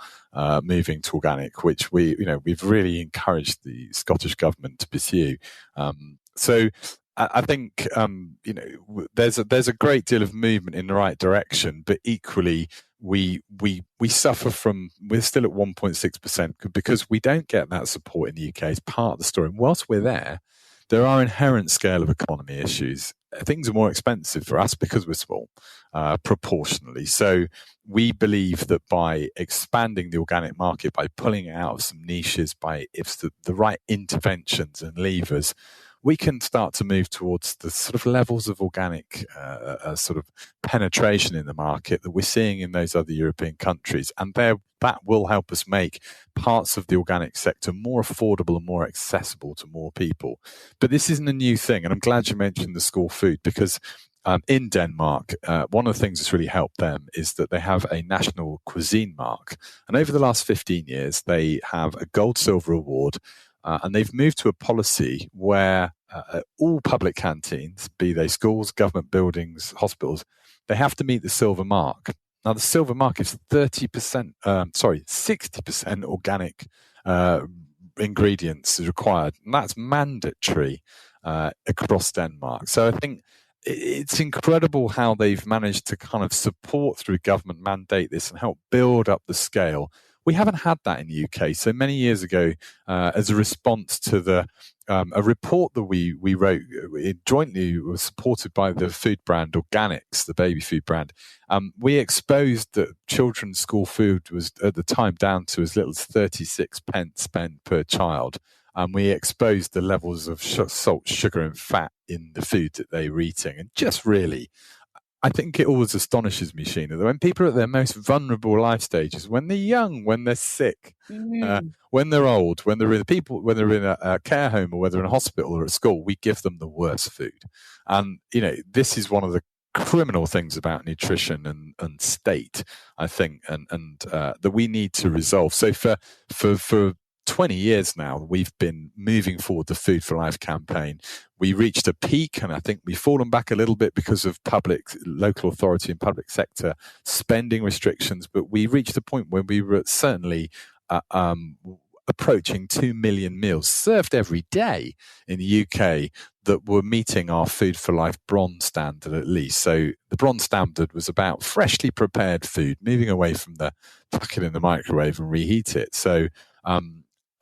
moving to organic, which we've really encouraged the Scottish government to pursue. So I think there's a great deal of movement in the right direction, but equally we suffer from, we're still at 1.6% because we don't get that support in the UK as part of the story. And whilst we're there are inherent scale of economy issues. Things are more expensive for us because we're small, proportionally. So we believe that by expanding the organic market, by pulling it out of some niches, by the right interventions and levers, we can start to move towards the sort of levels of organic sort of penetration in the market that we're seeing in those other European countries. And that will help us make parts of the organic sector more affordable and more accessible to more people. But this isn't a new thing. And I'm glad you mentioned the school food, because in Denmark, one of the things that's really helped them is that they have a national cuisine mark. And over the last 15 years, they have a gold, silver award. And they've moved to a policy where all public canteens, be they schools, government buildings, hospitals, they have to meet the silver mark. Now, the silver mark is 60% organic ingredients is required. And that's mandatory across Denmark. So I think it's incredible how they've managed to kind of support through government mandate this and help build up the scale. We haven't had that in the UK. So many years ago, as a response to a report that we wrote, it jointly was supported by the food brand Organics, the baby food brand. We exposed that children's school food was at the time down to as little as 36 pence spent per child. We exposed the levels of salt, sugar and fat in the food that they were eating. And just really, I think it always astonishes me, Sheena, that when people are at their most vulnerable life stages, when they're young, when they're sick, when they're old, when they're in a care home or whether in a hospital or at school, we give them the worst food. And, this is one of the criminal things about nutrition and state, I think, and that we need to resolve. So for 20 years now, we've been moving forward the Food for Life campaign. We reached a peak, and I think we've fallen back a little bit because of local authority and public sector spending restrictions. But we reached a point where we were certainly approaching 2 million meals served every day in the UK that were meeting our Food for Life bronze standard at least. So the bronze standard was about freshly prepared food, moving away from the tuck it in the microwave and reheat it. So,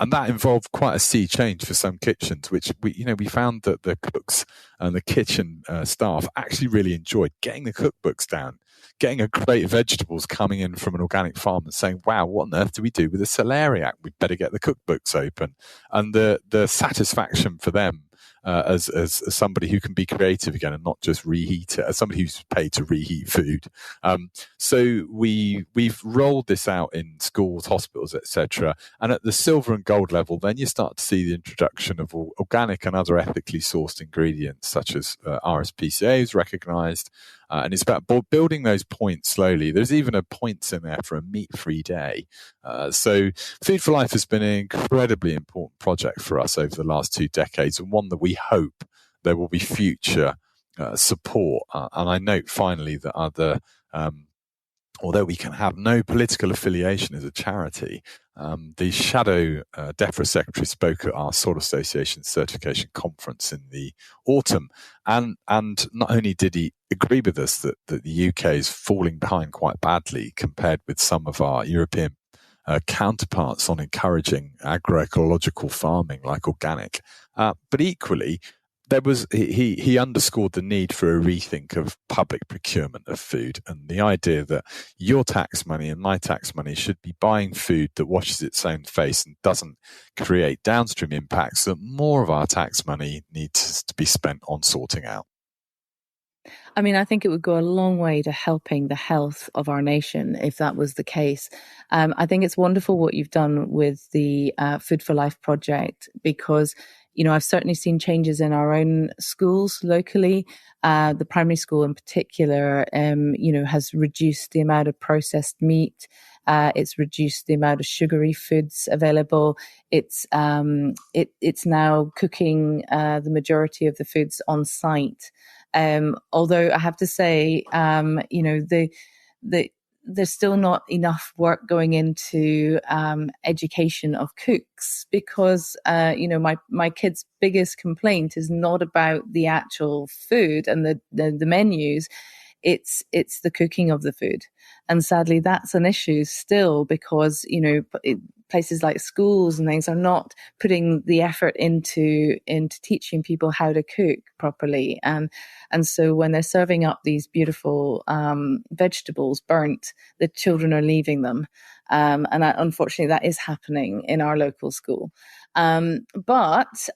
and that involved quite a sea change for some kitchens, which we found that the cooks and the kitchen staff actually really enjoyed getting the cookbooks down, getting a crate of vegetables coming in from an organic farm and saying, wow, what on earth do we do with the celeriac? We'd better get the cookbooks open. And the satisfaction for them as somebody who can be creative again and not just reheat it, as somebody who's paid to reheat food. So we've rolled this out in schools, hospitals, etc. And at the silver and gold level, then you start to see the introduction of organic and other ethically sourced ingredients, such as RSPCA is recognised. And it's about building those points slowly. There's even a points in there for a meat-free day. So Food for Life has been an incredibly important project for us over the last 2 decades, and one that we hope there will be future support. And I note finally that although we can have no political affiliation as a charity, the Shadow DEFRA Secretary spoke at our Soil Association certification conference in the autumn, and not only did he agree with us that the UK is falling behind quite badly compared with some of our European counterparts on encouraging agroecological farming like organic, but equally he underscored the need for a rethink of public procurement of food, and the idea that your tax money and my tax money should be buying food that washes its own face and doesn't create downstream impacts that more of our tax money needs to be spent on sorting out. I mean, I think it would go a long way to helping the health of our nation if that was the case. I think it's wonderful what you've done with the Food for Life project, because I've certainly seen changes in our own schools locally. The primary school in particular, has reduced the amount of processed meat. It's reduced the amount of sugary foods available. It's now cooking the majority of the foods on site. Although I have to say, there's still not enough work going into education of cooks, because my kid's biggest complaint is not about the actual food and the menus. It's the cooking of the food, and sadly that's an issue still, because places like schools and things are not putting the effort into teaching people how to cook properly, and so when they're serving up these beautiful vegetables burnt, the children are leaving them, and unfortunately that is happening in our local school. But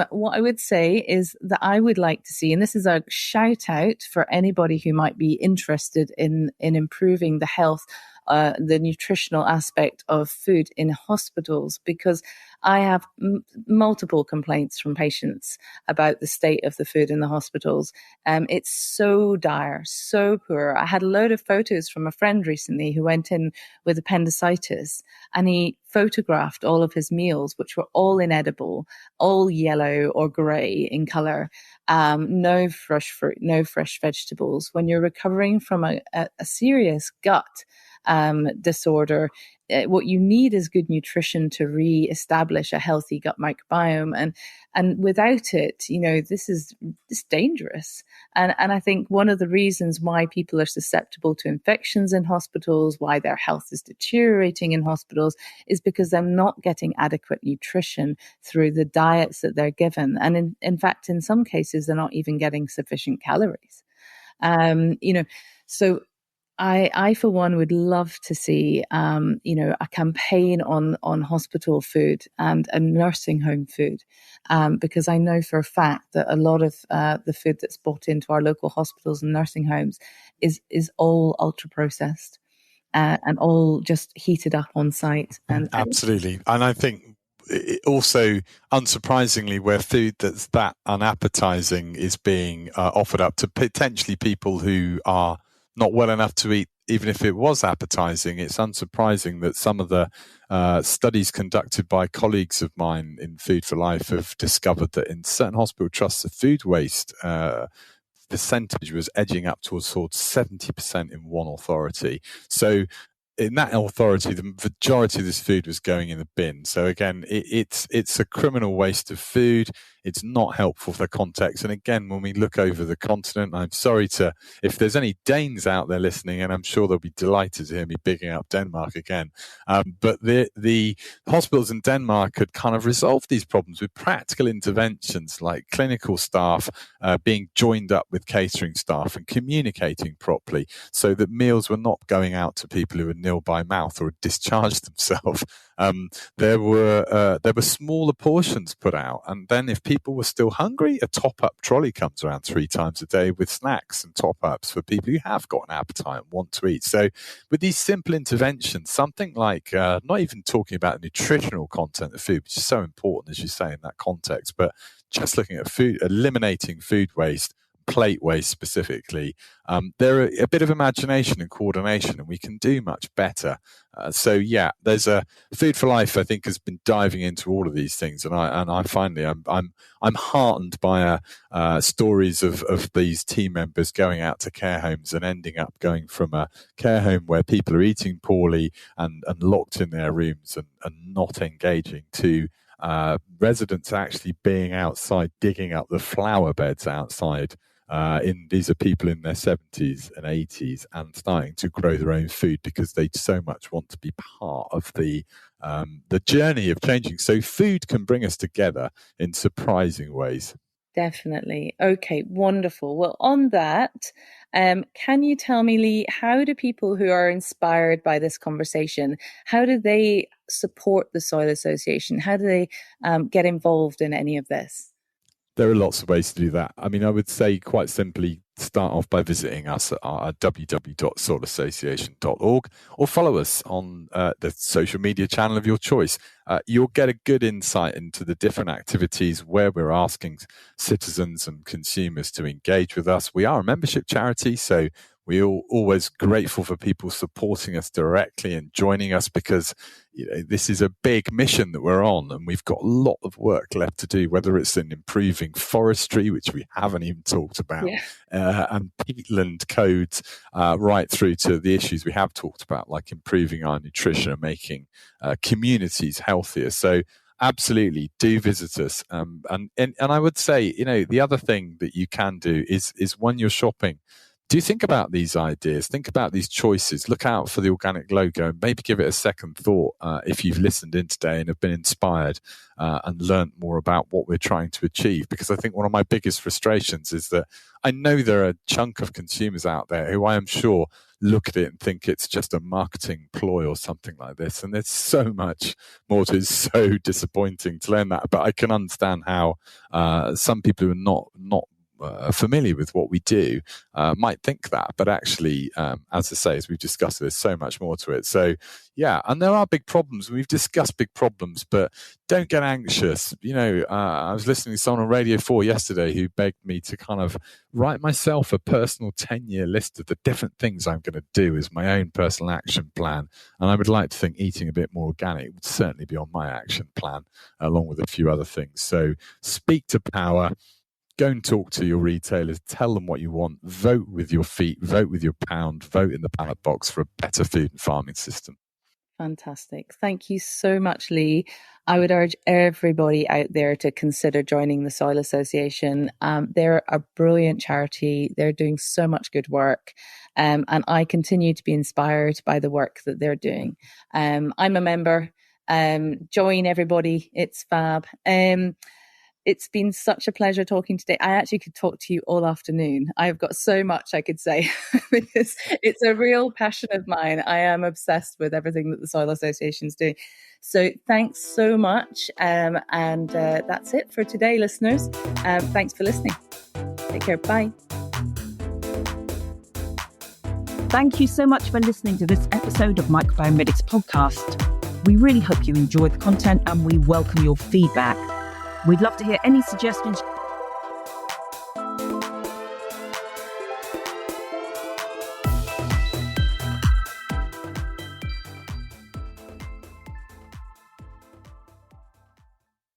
what I would say is that I would like to see, and this is a shout out for anybody who might be interested in improving the health, the nutritional aspect of food in hospitals, because I have multiple complaints from patients about the state of the food in the hospitals. It's so dire, so poor. I had a load of photos from a friend recently who went in with appendicitis, and he photographed all of his meals, which were all inedible, all yellow or grey in colour, no fresh fruit, no fresh vegetables. When you're recovering from a serious gut disorder, what you need is good nutrition to re-establish a healthy gut microbiome, and without it, this is dangerous. And I think one of the reasons why people are susceptible to infections in hospitals, why their health is deteriorating in hospitals, is because they're not getting adequate nutrition through the diets that they're given, and in fact, in some cases, they're not even getting sufficient calories. So I, for one, would love to see, a campaign on hospital food and nursing home food, because I know for a fact that a lot of the food that's bought into our local hospitals and nursing homes is all ultra processed and all just heated up on site. Absolutely, and I think also, unsurprisingly, where food that's that unappetizing is being offered up to potentially people who are not well enough to eat, even if it was appetizing, it's unsurprising that some of the studies conducted by colleagues of mine in Food for Life have discovered that in certain hospital trusts, the food waste percentage was edging up towards 70% in one authority. So in that authority, the majority of this food was going in the bin. So again, it's a criminal waste of food. It's not helpful for the context. And again, when we look over the continent, I'm sorry if there's any Danes out there listening, and I'm sure they'll be delighted to hear me bigging up Denmark again. But the hospitals in Denmark could kind of resolve these problems with practical interventions like clinical staff being joined up with catering staff and communicating properly so that meals were not going out to people who were nil by mouth or had discharged themselves. There were smaller portions put out, and then if people were still hungry, a top-up trolley comes around 3 times a day with snacks and top-ups for people who have got an appetite and want to eat. So with these simple interventions, something like not even talking about the nutritional content of food, which is so important, as you say, in that context, but just looking at food, eliminating food waste, plate waste specifically, there are a bit of imagination and coordination, and we can do much better. There's a Food for Life, I think, has been diving into all of these things, and I finally I'm heartened by stories of these team members going out to care homes and ending up going from a care home where people are eating poorly and locked in their rooms and not engaging to residents actually being outside digging up the flower beds outside. These are people in their 70s and 80s and starting to grow their own food because they so much want to be part of the journey of changing. So food can bring us together in surprising ways. Definitely. Okay, wonderful. Well, on that, can you tell me, Lee, how do people who are inspired by this conversation, how do they support the Soil Association? How do they get involved in any of this? There are lots of ways to do that. I mean, I would say quite simply, start off by visiting us at www.soilassociation.org or follow us on the social media channel of your choice. You'll get a good insight into the different activities where we're asking citizens and consumers to engage with us. We are a membership charity, so we're always grateful for people supporting us directly and joining us because this is a big mission that we're on, and we've got a lot of work left to do, whether it's in improving forestry, which we haven't even talked about, and peatland codes, right through to the issues we have talked about, like improving our nutrition and making communities healthier. So absolutely, do visit us. And I would say, the other thing that you can do is when you're shopping, do think about these ideas, think about these choices, look out for the organic logo, and maybe give it a second thought if you've listened in today and have been inspired and learned more about what we're trying to achieve. Because I think one of my biggest frustrations is that I know there are a chunk of consumers out there who I am sure look at it and think it's just a marketing ploy or something like this. And there's so much more to it. It's so disappointing to learn that. But I can understand how some people who are not familiar with what we do might think that, but actually, as I say, as we've discussed, there's so much more to it. So yeah, and there are big problems. We've discussed big problems, but don't get anxious. I was listening to someone on Radio 4 yesterday who begged me to kind of write myself a personal 10-year list of the different things I'm going to do as my own personal action plan. And I would like to think eating a bit more organic would certainly be on my action plan, along with a few other things. So speak to power. Go and talk to your retailers, tell them what you want, vote with your feet, vote with your pound, vote in the ballot box for a better food and farming system. Fantastic. Thank you so much, Lee. I would urge everybody out there to consider joining the Soil Association. They're a brilliant charity. They're doing so much good work. And I continue to be inspired by the work that they're doing. I'm a member. Join everybody. It's fab. It's been such a pleasure talking today. I actually could talk to you all afternoon. I've got so much I could say because it's a real passion of mine. I am obsessed with everything that the Soil Association is doing. So thanks so much. And that's it for today, listeners. Thanks for listening. Take care. Bye. Thank you so much for listening to this episode of Microbiome Medics Podcast. We really hope you enjoyed the content and we welcome your feedback. We'd love to hear any suggestions